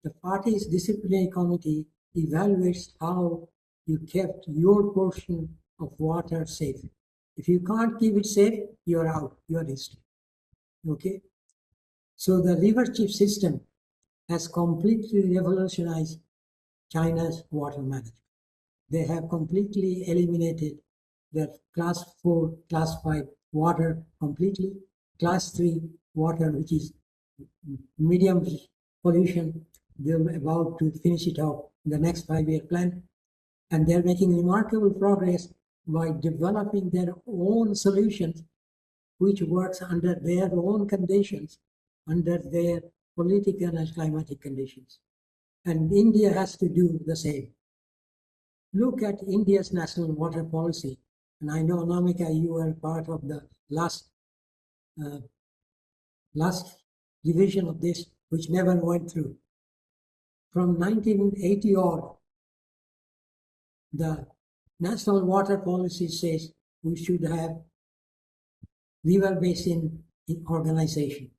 the party's disciplinary committee evaluates how you kept your portion of water safe. If you can't keep it safe, you're out, you're history. Okay? So the river chief system has completely revolutionized China's water management. They have completely eliminated the class 4, class 5 water completely. Class 3 water, which is medium pollution, they're about to finish it off in the next 5-year plan. And they're making remarkable progress by developing their own solutions, which works under their own conditions, under their political and climatic conditions. And India has to do the same. Look at India's national water policy. And I know, Anamika, you were part of the last revision of this, which never went through. From 1980 on, the national water policy says we should have river basin organization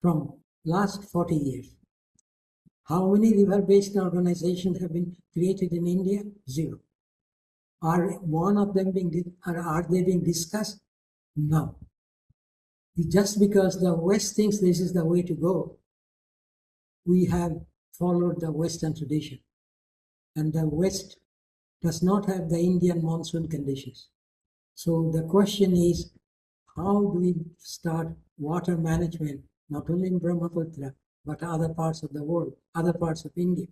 from last 40 years. How many river basin organizations have been created in India? 0. Are one of them are they being discussed? No. Just because the West thinks this is the way to go, we have followed the Western tradition. And the West does not have the Indian monsoon conditions. So the question is, how do we start water management, not only in Brahmaputra, but other parts of the world, other parts of India,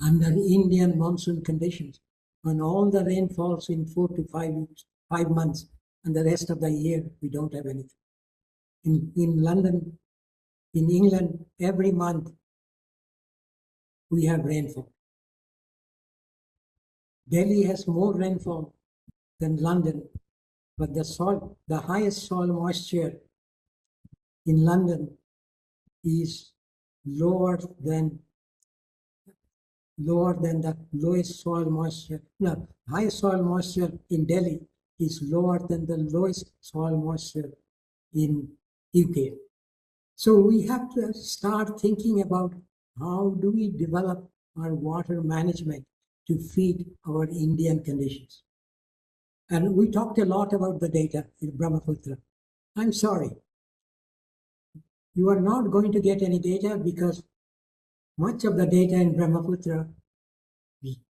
under Indian monsoon conditions, when all the rain falls in 4 to 5 months, and the rest of the year we don't have anything. In London, in England, every month we have rainfall. Delhi has more rainfall than London, but the highest soil moisture in London is lower than the lowest soil moisture. No, highest soil moisture in Delhi is lower than the lowest soil moisture in UK. So we have to start thinking about how do we develop our water management to fit our Indian conditions. And we talked a lot about the data in Brahmaputra. I'm sorry. You are not going to get any data because much of the data in Brahmaputra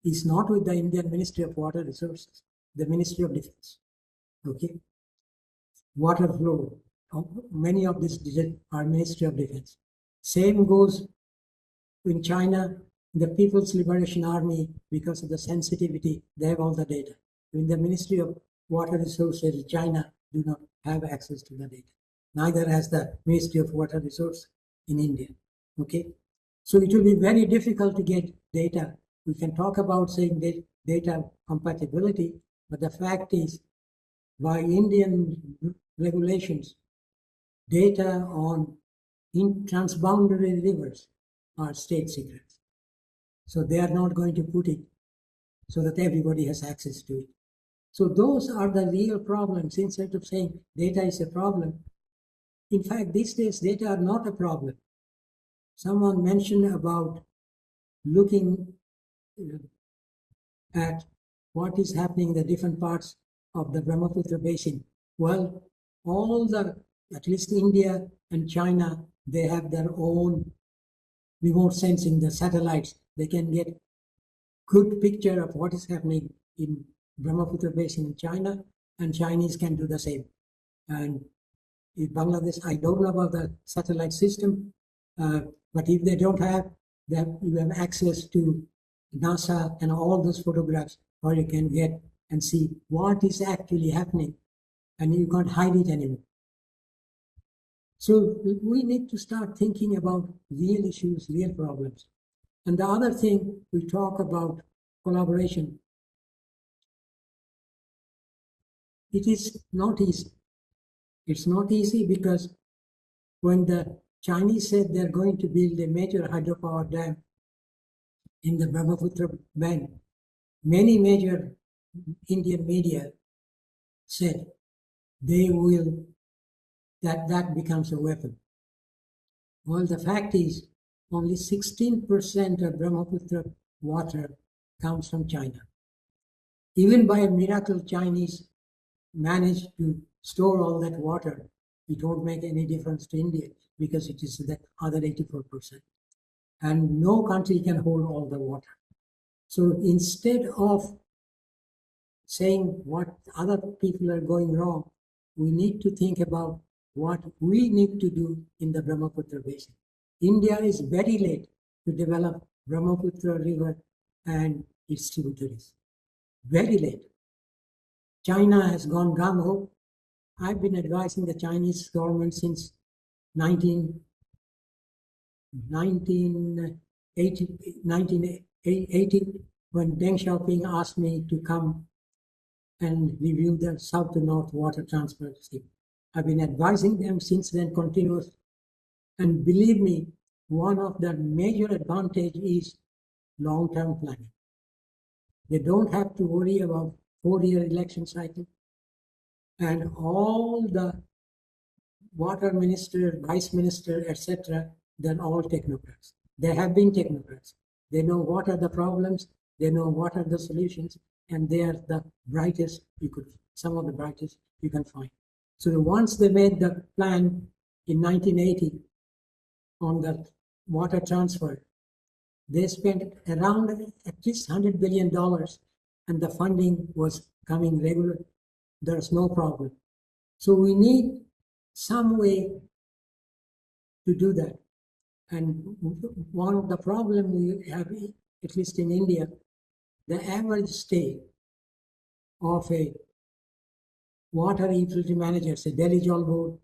is not with the Indian Ministry of Water Resources, the Ministry of Defense. Okay? Water flow, many of these are Ministry of Defense. Same goes in China, The People's Liberation Army, because of the sensitivity, they have all the data. In the Ministry of Water Resources, China do not have access to the data. Neither has the Ministry of Water Resources in India. Okay, so it will be very difficult to get data. We can talk about saying data compatibility, but the fact is, by Indian regulations, data on transboundary rivers are state secrets. So they are not going to put it so that everybody has access to it. So those are the real problems. Instead of saying data is a problem, in fact, these days data are not a problem. Someone mentioned about looking at what is happening in the different parts of the Brahmaputra basin. Well, at least India and China, they have their own remote sensing, the satellites. They can get good picture of what is happening in Brahmaputra basin in China, and Chinese can do the same. And in Bangladesh, I don't know about the satellite system, but if they don't have that, you have access to NASA and all those photographs, or you can get and see what is actually happening, and you can't hide it anymore. So we need to start thinking about real issues, real problems. And the other thing, we talk about collaboration. It is not easy. It's not easy because when the Chinese said they're going to build a major hydropower dam in the Brahmaputra bend, many major Indian media said they will, that becomes a weapon. Well, the fact is only 16% of Brahmaputra water comes from China. Even by a miracle, Chinese managed to store all that water. It won't make any difference to India because it is the other 84%. And no country can hold all the water. So instead of saying what other people are going wrong, we need to think about what we need to do in the Brahmaputra basin. India is very late to develop Brahmaputra river and its tributaries. Very late. China has gone gung-ho. I've been advising the Chinese government since 1980, when Deng Xiaoping asked me to come and review the south to north water transfer scheme. I've been advising them since then continuously. And believe me, one of the major advantages is long-term planning. They don't have to worry about 4-year election cycle. And all the water minister, vice minister, etc., they're all technocrats. They have been technocrats. They know what are the problems, they know what are the solutions, and they are the brightest some of the brightest you can find. So once they made the plan in 1980 on the water transfer, they spent around at least $100 billion, and the funding was coming regular. There's no problem. So we need some way to do that. And one of the problems we have, at least in India, the average stay of a water utility manager, say Delhi Jal Board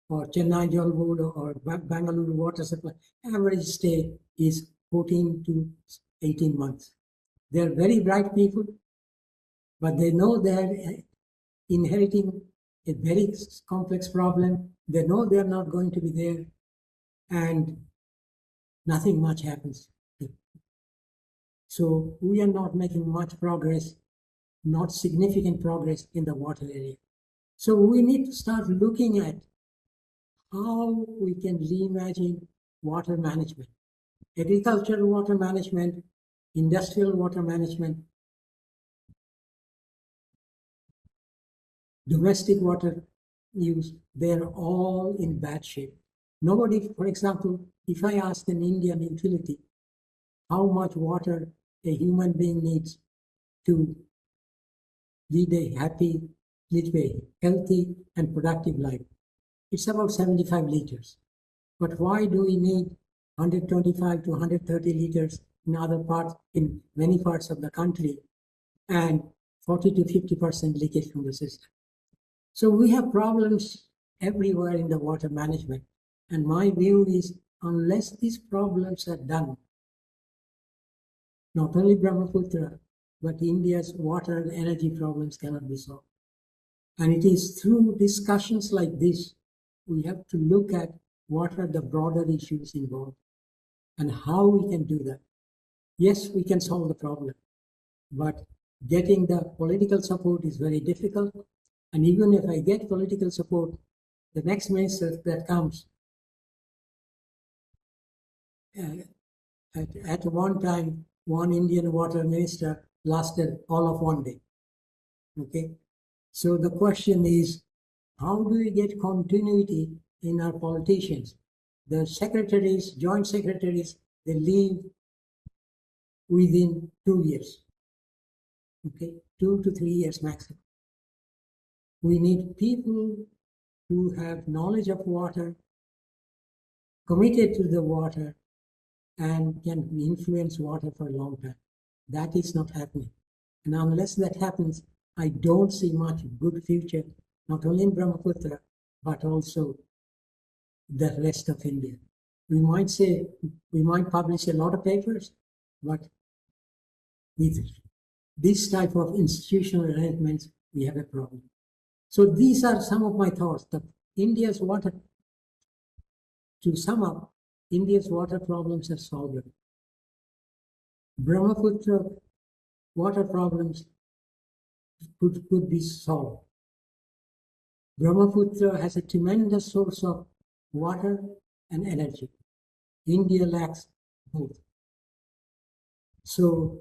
or Chennai Jal Board or Bangalore Water Supply, average stay is 14 to 18 months. They're very bright people, but they know they're inheriting a very complex problem. They know they're not going to be there, and nothing much happens. So we are not making much progress, not significant progress in the water area. So we need to start looking at how we can reimagine water management, agricultural water management, industrial water management, domestic water use. They're all in bad shape. Nobody, for example, if I ask an Indian utility how much water a human being needs to lead a healthy and productive life, it's about 75 liters. But why do we need 125 to 130 liters in many parts of the country, and 40 to 50% leakage from the system. So we have problems everywhere in the water management. And my view is, unless these problems are done, not only Brahmaputra, but India's water and energy problems cannot be solved. And it is through discussions like this, we have to look at what are the broader issues involved and how we can do that. Yes, we can solve the problem, but getting the political support is very difficult. And even if I get political support, the next minister that comes, at one time, one Indian water minister lasted all of one day. Okay, so the question is, how do we get continuity in our politicians? The secretaries, joint secretaries, they leave within 2 years. Okay, 2 to 3 years maximum. We need people who have knowledge of water, committed to the water, and can influence water for a long time. That is not happening. And unless that happens, I don't see much good future, not only in Brahmaputra, but also the rest of India. We might say, we might publish a lot of papers, but with this type of institutional arrangements, we have a problem. So these are some of my thoughts. India's water, to sum up, India's water problems are solved. Brahmaputra water problems could be solved. Brahmaputra has a tremendous source of water and energy. India lacks both. So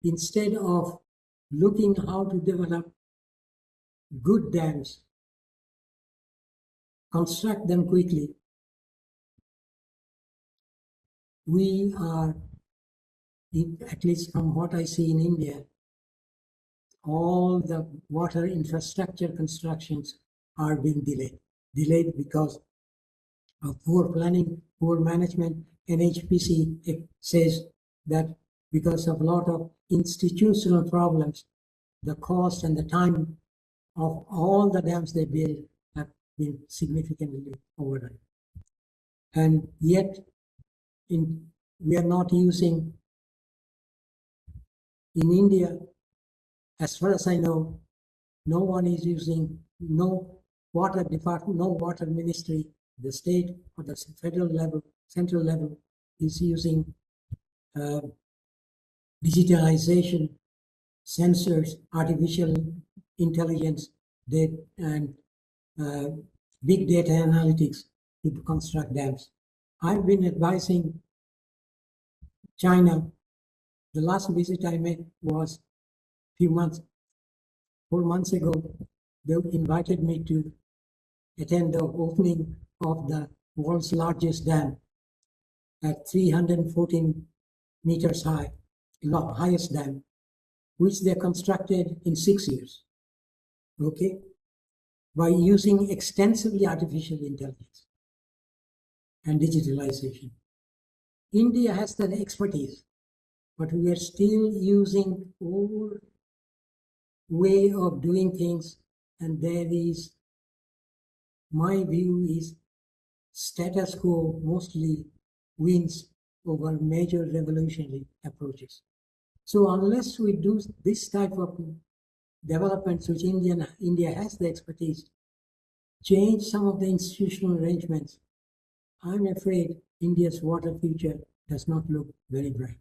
instead of looking how to develop good dams, construct them quickly, we are, at least from what I see in India, all the water infrastructure constructions are being delayed. Delayed because of poor planning, poor management. NHPC says that because of a lot of institutional problems, the cost and the time of all the dams they build have been significantly overdone. And yet, we are not using, in India, as far as I know, no one is using, no water department, no water ministry, the state or the federal level, central level is using digitalization, sensors, artificial intelligence, and big data analytics to construct dams. I've been advising China. The last visit I made was 4 months ago. They invited me to attend the opening of the world's largest dam at 314 meters high, the highest dam, which they constructed in 6 years, okay, by using extensively artificial intelligence and digitalization. India has that expertise, but we are still using old way of doing things, and there is, my view is, status quo mostly wins over major revolutionary approaches. So unless we do this type of developments, which India has the expertise, change some of the institutional arrangements, I'm afraid India's water future does not look very bright.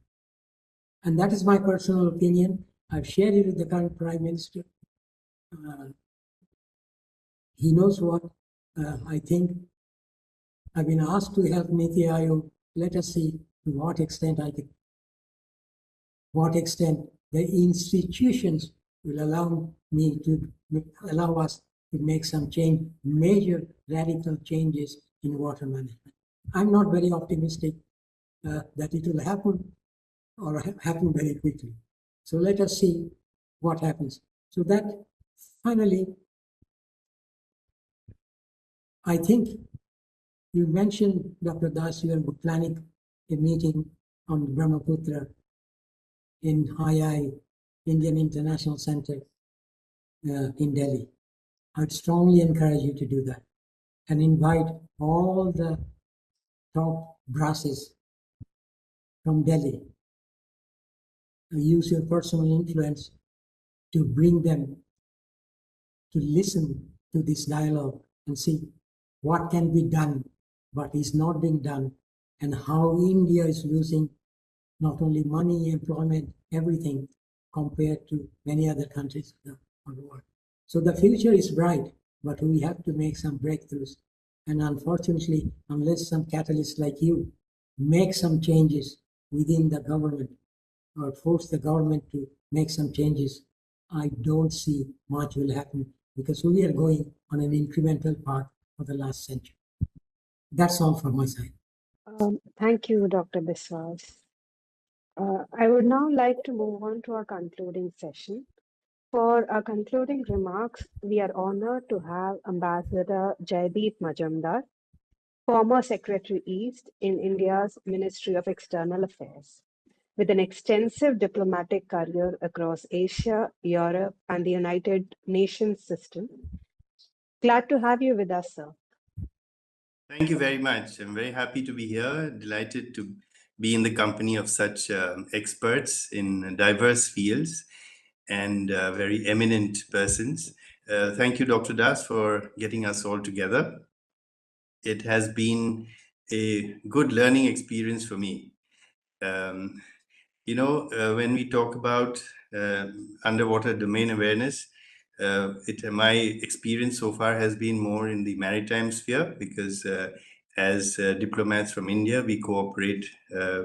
And that is my personal opinion. I've shared it with the current Prime Minister. He knows what I think. I've been asked to help Niti Aayog. Let us see to what extent the institutions will allow us to make some change, major radical changes in water management. I'm not very optimistic that it will happen or happen very quickly. So let us see what happens. So that finally, I think you mentioned, Dr. Das, you are planning a meeting on Brahmaputra in Hayai Indian International Center in Delhi. I'd strongly encourage you to do that and invite all the top brasses from Delhi. Use your personal influence to bring them to listen to this dialogue and see what can be done, what is not being done, and how India is losing not only money, employment, everything compared to many other countries of the world. So the future is bright, but we have to make some breakthroughs. And unfortunately, unless some catalysts like you make some changes within the government or force the government to make some changes, I don't see much will happen because we are going on an incremental path for the last century. That's all from my side. Thank you, Dr. Biswas. I would now like to move on to our concluding session. For our concluding remarks, we are honored to have Ambassador Jaideep Majumdar, former Secretary East in India's Ministry of External Affairs. With an extensive diplomatic career across Asia, Europe, and the United Nations system. Glad to have you with us, sir. Thank you very much. I'm very happy to be here, delighted to be in the company of such experts in diverse fields and very eminent persons. Thank you, Dr. Das, for getting us all together. It has been a good learning experience for me. When we talk about underwater domain awareness, my experience so far has been more in the maritime sphere because as diplomats from India, we cooperate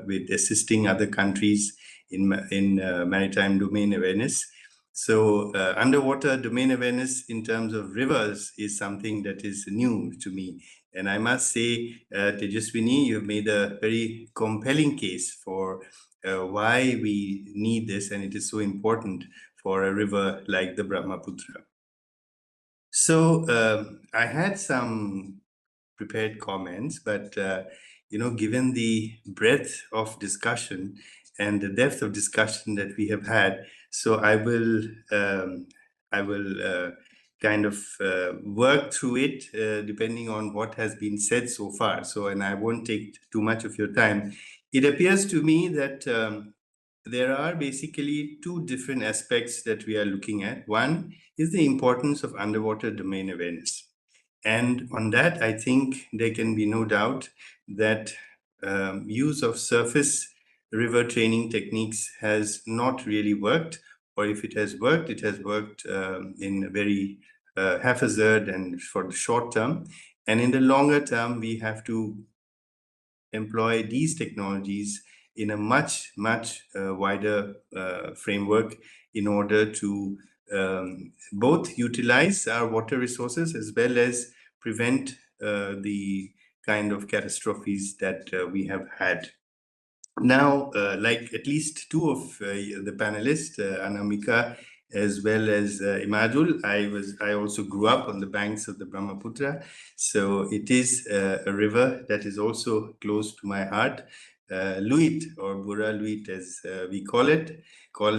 with assisting other countries in maritime domain awareness. So underwater domain awareness in terms of rivers is something that is new to me. And I must say, Tejaswini, you've made a very compelling case for why we need this, and it is so important for a river like the Brahmaputra. So I had some prepared comments, but given the breadth of discussion and the depth of discussion that we have had, so I will kind of work through it depending on what has been said so far. So, and I won't take too much of your time. It appears to me that there are basically two different aspects that we are looking at. One is the importance of underwater domain awareness. And on that, I think there can be no doubt that use of surface river training techniques has not really worked, or if it has worked in a very haphazard and for the short term. And in the longer term, we have to employ these technologies in a much wider framework in order to both utilize our water resources as well as prevent the kind of catastrophes that we have had. Now, like at least two of the panelists, Anamika as well as Imadul, I also grew up on the banks of the Brahmaputra. So it is a river that is also close to my heart. Luit, or Bura Luit as we call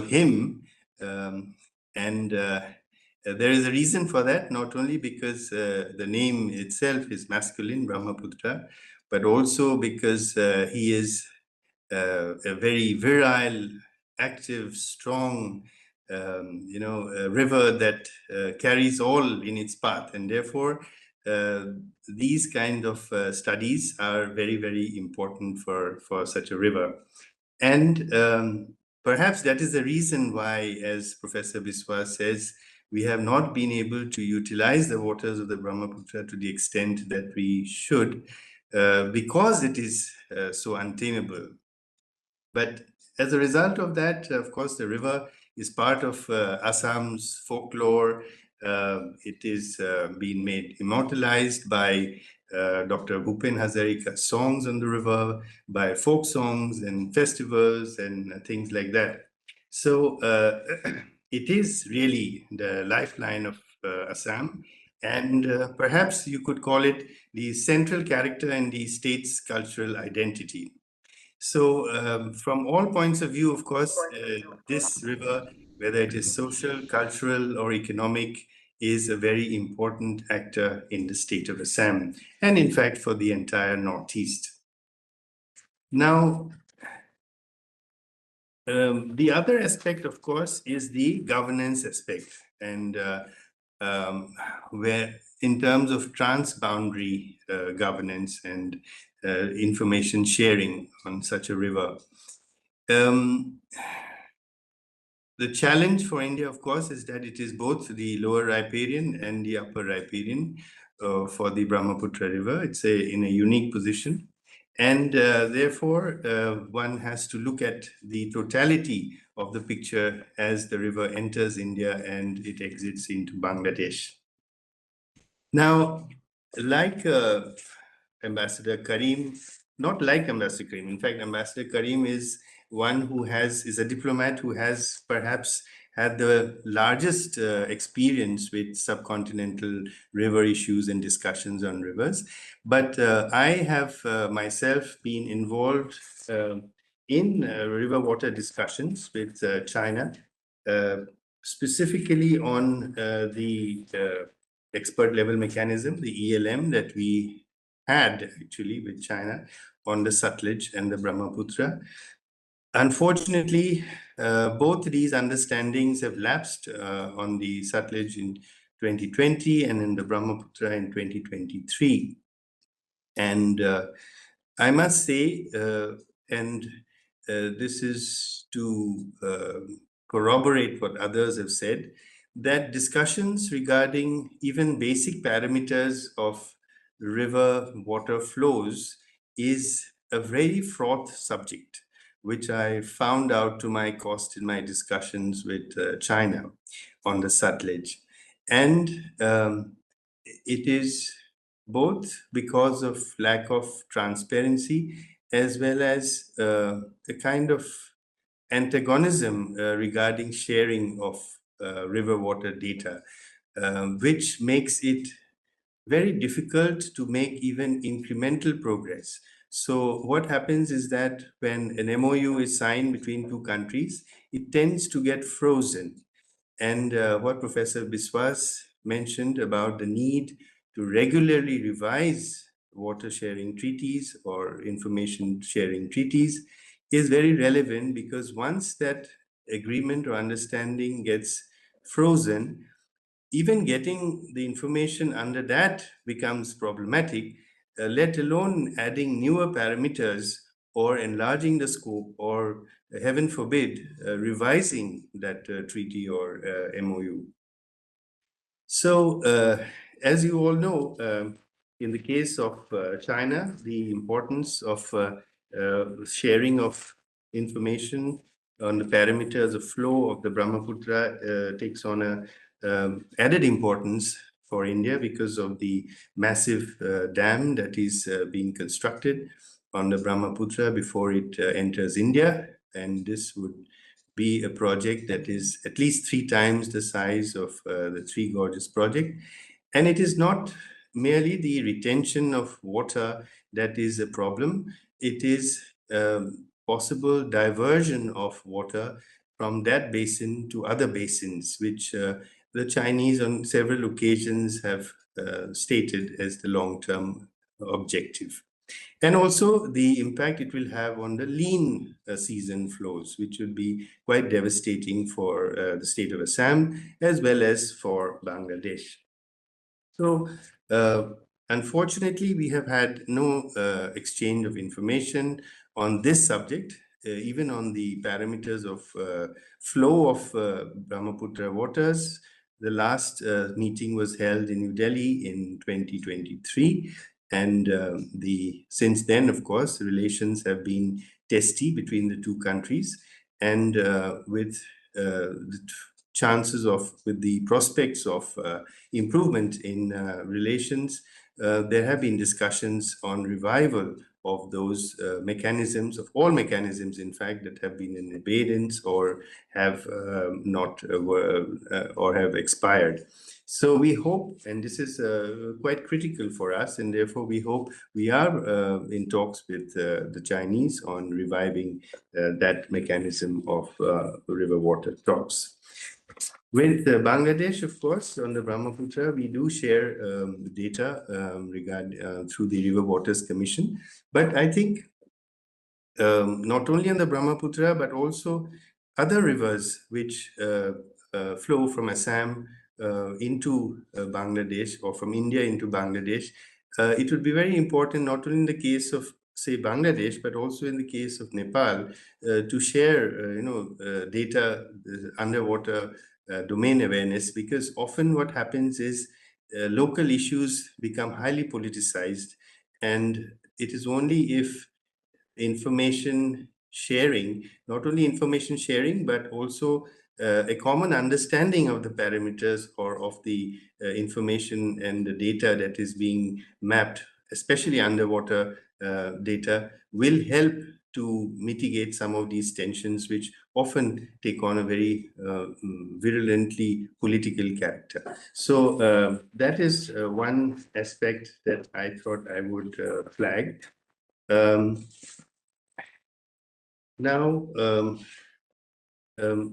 him. And there is a reason for that, not only because the name itself is masculine, Brahmaputra, but also because he is a very virile, active, strong, river that carries all in its path. And therefore, these kind of studies are very, very important for such a river. And perhaps that is the reason why, as Professor Biswas says, we have not been able to utilize the waters of the Brahmaputra to the extent that we should, because it is so untamable. But as a result of that, of course, the river is part of Assam's folklore. It is being made immortalized by Dr. Bhupen Hazarika's songs on the river, by folk songs and festivals and things like that. So it is really the lifeline of Assam. And perhaps you could call it the central character in the state's cultural identity. So from all points of view, of course, this river, whether it is social, cultural, or economic, is a very important actor in the state of Assam, and in fact for the entire Northeast. Now, the other aspect, of course, is the governance aspect, and where in terms of transboundary governance and information sharing on such a river. The challenge for India, of course, is that it is both the lower riparian and the upper riparian for the Brahmaputra River. It's in a unique position. And therefore, one has to look at the totality of the picture as the river enters India and it exits into Bangladesh. Now, like Ambassador Karim, not like Ambassador Karim, in fact, Ambassador Karim is one who is a diplomat who has perhaps had the largest experience with subcontinental river issues and discussions on rivers. But I have myself been involved in river water discussions with China, specifically on the expert level mechanism, the ELM that we had actually with China on the Sutlej and the Brahmaputra. Unfortunately, both these understandings have lapsed on the Sutlej in 2020 and in the Brahmaputra in 2023. And I must say, and this is to corroborate what others have said, that discussions regarding even basic parameters of river water flows is a very fraught subject, which I found out to my cost in my discussions with China on the Sutlej. And it is both because of lack of transparency as well as a kind of antagonism regarding sharing of river water data, which makes it very difficult to make even incremental progress. So what happens is that when an MOU is signed between two countries, it tends to get frozen. And what Professor Biswas mentioned about the need to regularly revise water sharing treaties or information sharing treaties is very relevant, because once that agreement or understanding gets frozen, even getting the information under that becomes problematic, let alone adding newer parameters or enlarging the scope or, heaven forbid, revising that treaty or MOU. So, as you all know, in the case of China, the importance of sharing of information on the parameters of flow of the Brahmaputra takes on a added importance for India because of the massive dam that is being constructed on the Brahmaputra before it enters India. And this would be a project that is at least 3 times the size of the Three Gorges project. And it is not merely the retention of water that is a problem. It is possible diversion of water from that basin to other basins, which the Chinese on several occasions have stated as the long-term objective. And also the impact it will have on the lean season flows, which would be quite devastating for the state of Assam as well as for Bangladesh. So unfortunately, we have had no exchange of information on this subject, even on the parameters of flow of Brahmaputra waters. The last meeting was held in New Delhi in 2023. And since then, of course, relations have been testy between the two countries. And with the chances of, with the prospects of improvement in relations, there have been discussions on revival of those mechanisms, of all mechanisms, in fact, that have been in abeyance or have not or have expired. So we hope, and this is quite critical for us, and therefore we hope we are in talks with the Chinese on reviving that mechanism of river water talks. With Bangladesh, of course, on the Brahmaputra, we do share data through the River Waters Commission. But I think not only on the Brahmaputra, but also other rivers which flow from Assam into Bangladesh, or from India into Bangladesh, it would be very important, not only in the case of, say, Bangladesh, but also in the case of Nepal, to share, data, underwater domain awareness, because often what happens is local issues become highly politicized, and it is only if information sharing, not only information sharing, but also a common understanding of the parameters or of the information and the data that is being mapped, especially underwater data, will help to mitigate some of these tensions, which often take on a very virulently political character. So that is one aspect that I thought I would flag. Now,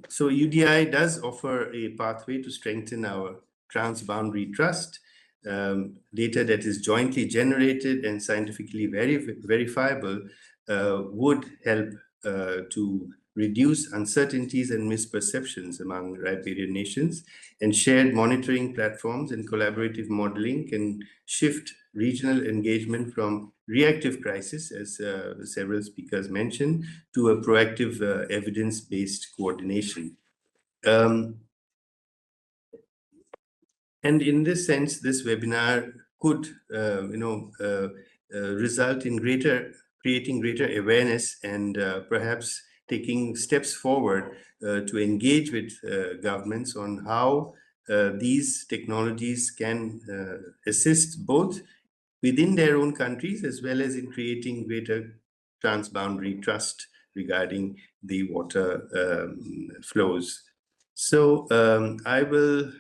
so UDI does offer a pathway to strengthen our transboundary trust. Data that is jointly generated and scientifically verifiable would help to reduce uncertainties and misperceptions among riparian nations, and shared monitoring platforms and collaborative modeling can shift regional engagement from reactive crisis, as several speakers mentioned, to a proactive evidence-based coordination. And in this sense, this webinar could, result in creating greater awareness and perhaps taking steps forward to engage with governments on how these technologies can assist both within their own countries, as well as in creating greater transboundary trust regarding the water flows. So I will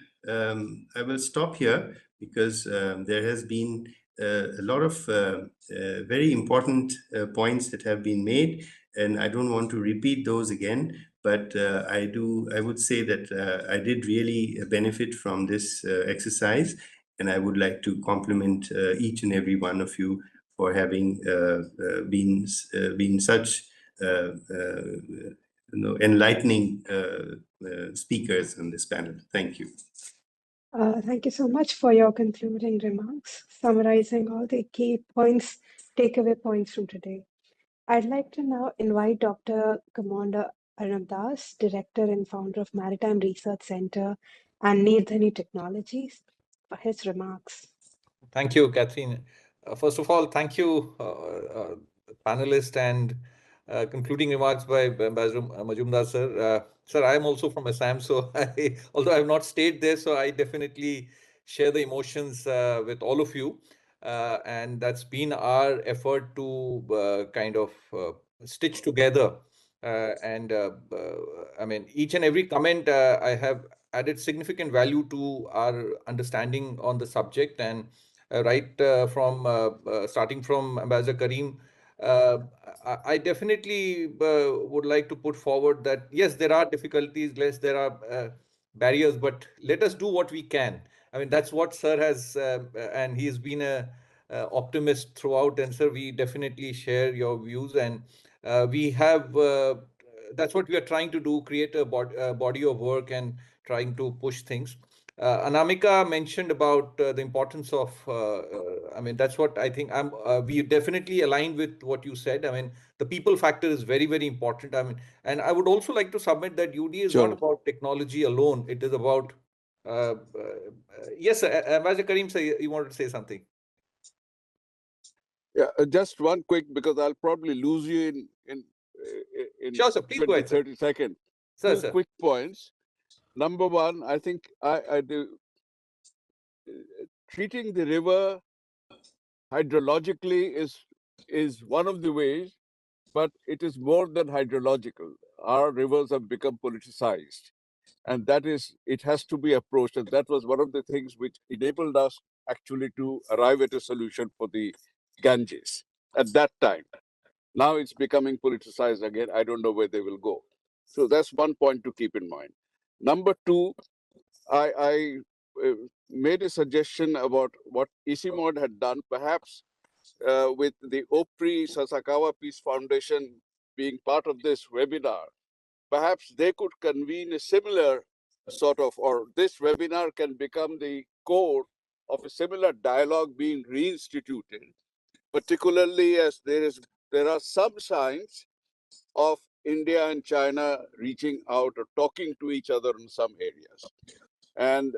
stop here, because there has been a lot of very important points that have been made, and I don't want to repeat those again. But I would say that I did really benefit from this exercise, and I would like to compliment each and every one of you for having been such enlightening speakers on this panel. Thank you. Thank you so much for your concluding remarks, summarizing all the key points, takeaway points from today. I'd like to now invite Dr. Commander Arnab Das, Director and Founder of Maritime Research Center and Neerdhani Technologies, for his remarks. Thank you, Catherine. First of all, thank you, panelists, and concluding remarks by Ambassador Majumdar, sir. Sir, I am also from Assam, so although I have not stayed there, so I definitely share the emotions with all of you. And that's been our effort to kind of stitch together. I mean, each and every comment I have added significant value to our understanding on the subject. And from starting from Ambassador Karim, I definitely would like to put forward that, yes, there are difficulties, yes, there are barriers, but let us do what we can. I mean, that's what Sir has, and he's been a optimist throughout. And Sir, we definitely share your views, and we have, that's what we are trying to do, create a body of work and trying to push things. Anamika mentioned about the importance of, I mean, that's what I think we definitely aligned with what you said. I mean, the people factor is very, very important. I mean, and I would also like to submit that UDA is not about technology alone. It is about, yes, Ambassador Karim, you wanted to say something. Yeah, just one quick, because I'll probably lose you in sure, sir. Please 20, go ahead, 30 seconds. Sir, Two quick points. Number one, I think I do, treating the river hydrologically is one of the ways, but it is more than hydrological. Our rivers have become politicized. And that is, it has to be approached. And that was one of the things which enabled us actually to arrive at a solution for the Ganges at that time. Now it's becoming politicized again. I don't know where they will go. So that's one point to keep in mind. Number two, I made a suggestion about what Isimod had done, perhaps with the Opri Sasakawa Peace Foundation being part of this webinar. Perhaps they could convene a similar sort of, or this webinar can become the core of a similar dialogue being reinstituted, particularly as there are some signs of India and China reaching out or talking to each other in some areas. And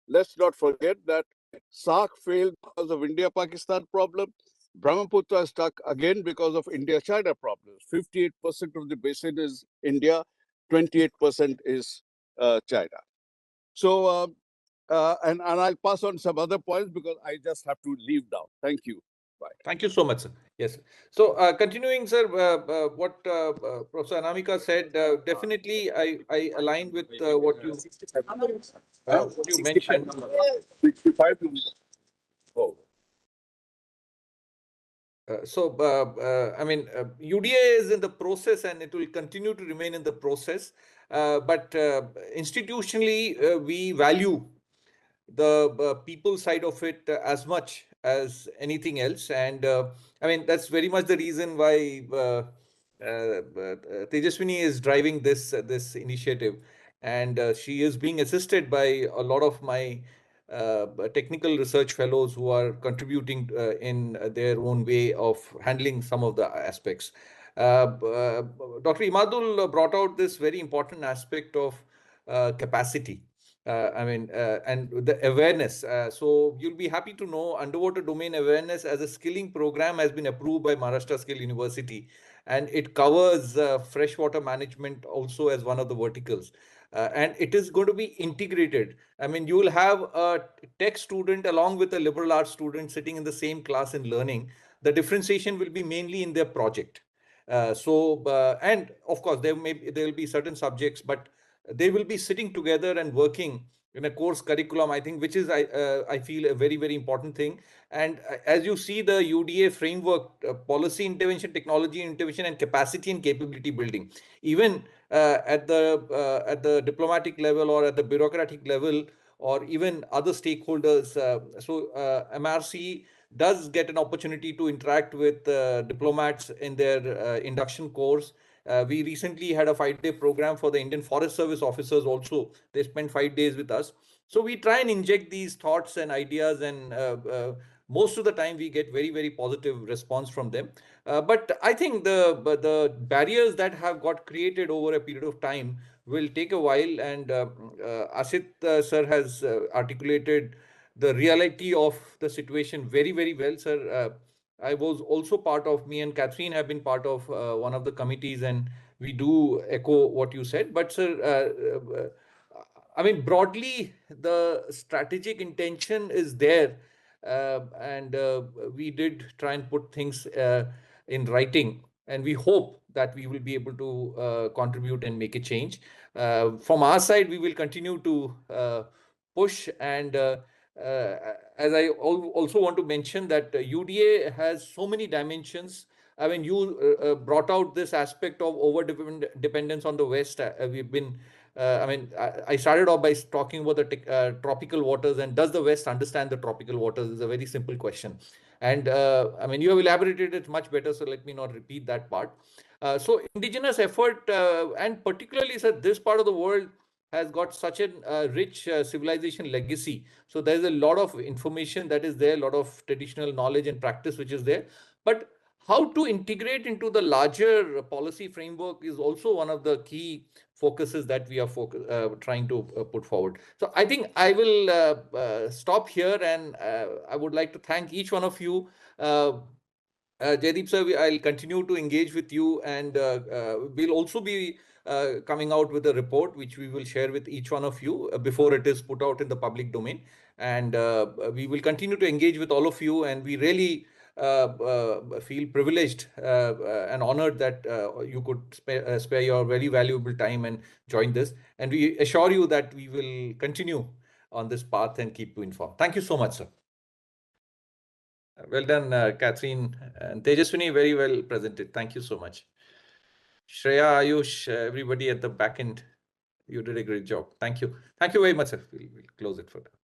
let's not forget that SARC failed because of India-Pakistan problem. Brahmaputra is stuck again because of India-China problems. 58% of the basin is India, 28% is China. So, and I'll pass on some other points because I just have to leave now. Thank you. Bye. Thank you so much, sir. Yes. So, continuing, sir, what Professor Anamika said, definitely I align with what you mentioned. 65. Oh. I mean, UDA is in the process and it will continue to remain in the process. But institutionally, we value the people side of it as much as anything else. And I mean, that's very much the reason why Tejaswini is driving this initiative. And she is being assisted by a lot of my technical research fellows who are contributing in their own way of handling some of the aspects. Dr. Imadul brought out this very important aspect of capacity. And the awareness. So you'll be happy to know underwater domain awareness as a skilling program has been approved by Maharashtra Skill University, and it covers freshwater management also as one of the verticals. And it is going to be integrated. I mean, you will have a tech student along with a liberal arts student sitting in the same class and learning. The differentiation will be mainly in their project. And of course, there will be certain subjects, but they will be sitting together and working in a course curriculum, I think, which is I feel a very, very important thing. And as you see the UDA framework, policy intervention, technology intervention, and capacity and capability building, even at the diplomatic level or at the bureaucratic level, or even other stakeholders. MRC does get an opportunity to interact with diplomats in their induction course. We recently had a 5-day program for the Indian Forest Service officers also. They spent 5 days with us. So we try and inject these thoughts and ideas, and most of the time we get very, very positive response from them. But I think the barriers that have got created over a period of time will take a while. And Asit sir has articulated the reality of the situation very, very well, sir. I was also part of, me and Catherine have been part of one of the committees, and we do echo what you said. But, sir, I mean, broadly, the strategic intention is there. And we did try and put things in writing, and we hope that we will be able to contribute and make a change. From our side, we will continue to push. And as I also want to mention that UDA has so many dimensions. I mean, you brought out this aspect of over dependence on the West. We've been, I started off by talking about the tropical waters, and does the West understand the tropical waters? Is a very simple question. And I mean, you have elaborated it much better, so let me not repeat that part. So indigenous effort, and particularly, sir, this part of the world has got such a rich civilization legacy. So there's a lot of information that is there, a lot of traditional knowledge and practice which is there. But how to integrate into the larger policy framework is also one of the key focuses that we are trying to put forward. So I think I will stop here, and I would like to thank each one of you. Jaideep sir, I'll continue to engage with you, and we'll also be coming out with a report which we will share with each one of you before it is put out in the public domain. And we will continue to engage with all of you, and we really feel privileged and honored that you could spare your very valuable time and join this. And we assure you that we will continue on this path and keep you informed. Thank you so much, sir. Well done, Catherine and Tejaswini. Very well presented. Thank you so much. Shreya, Ayush, everybody at the back end, you did a great job. Thank you. Thank you very much, sir. We'll close it for now.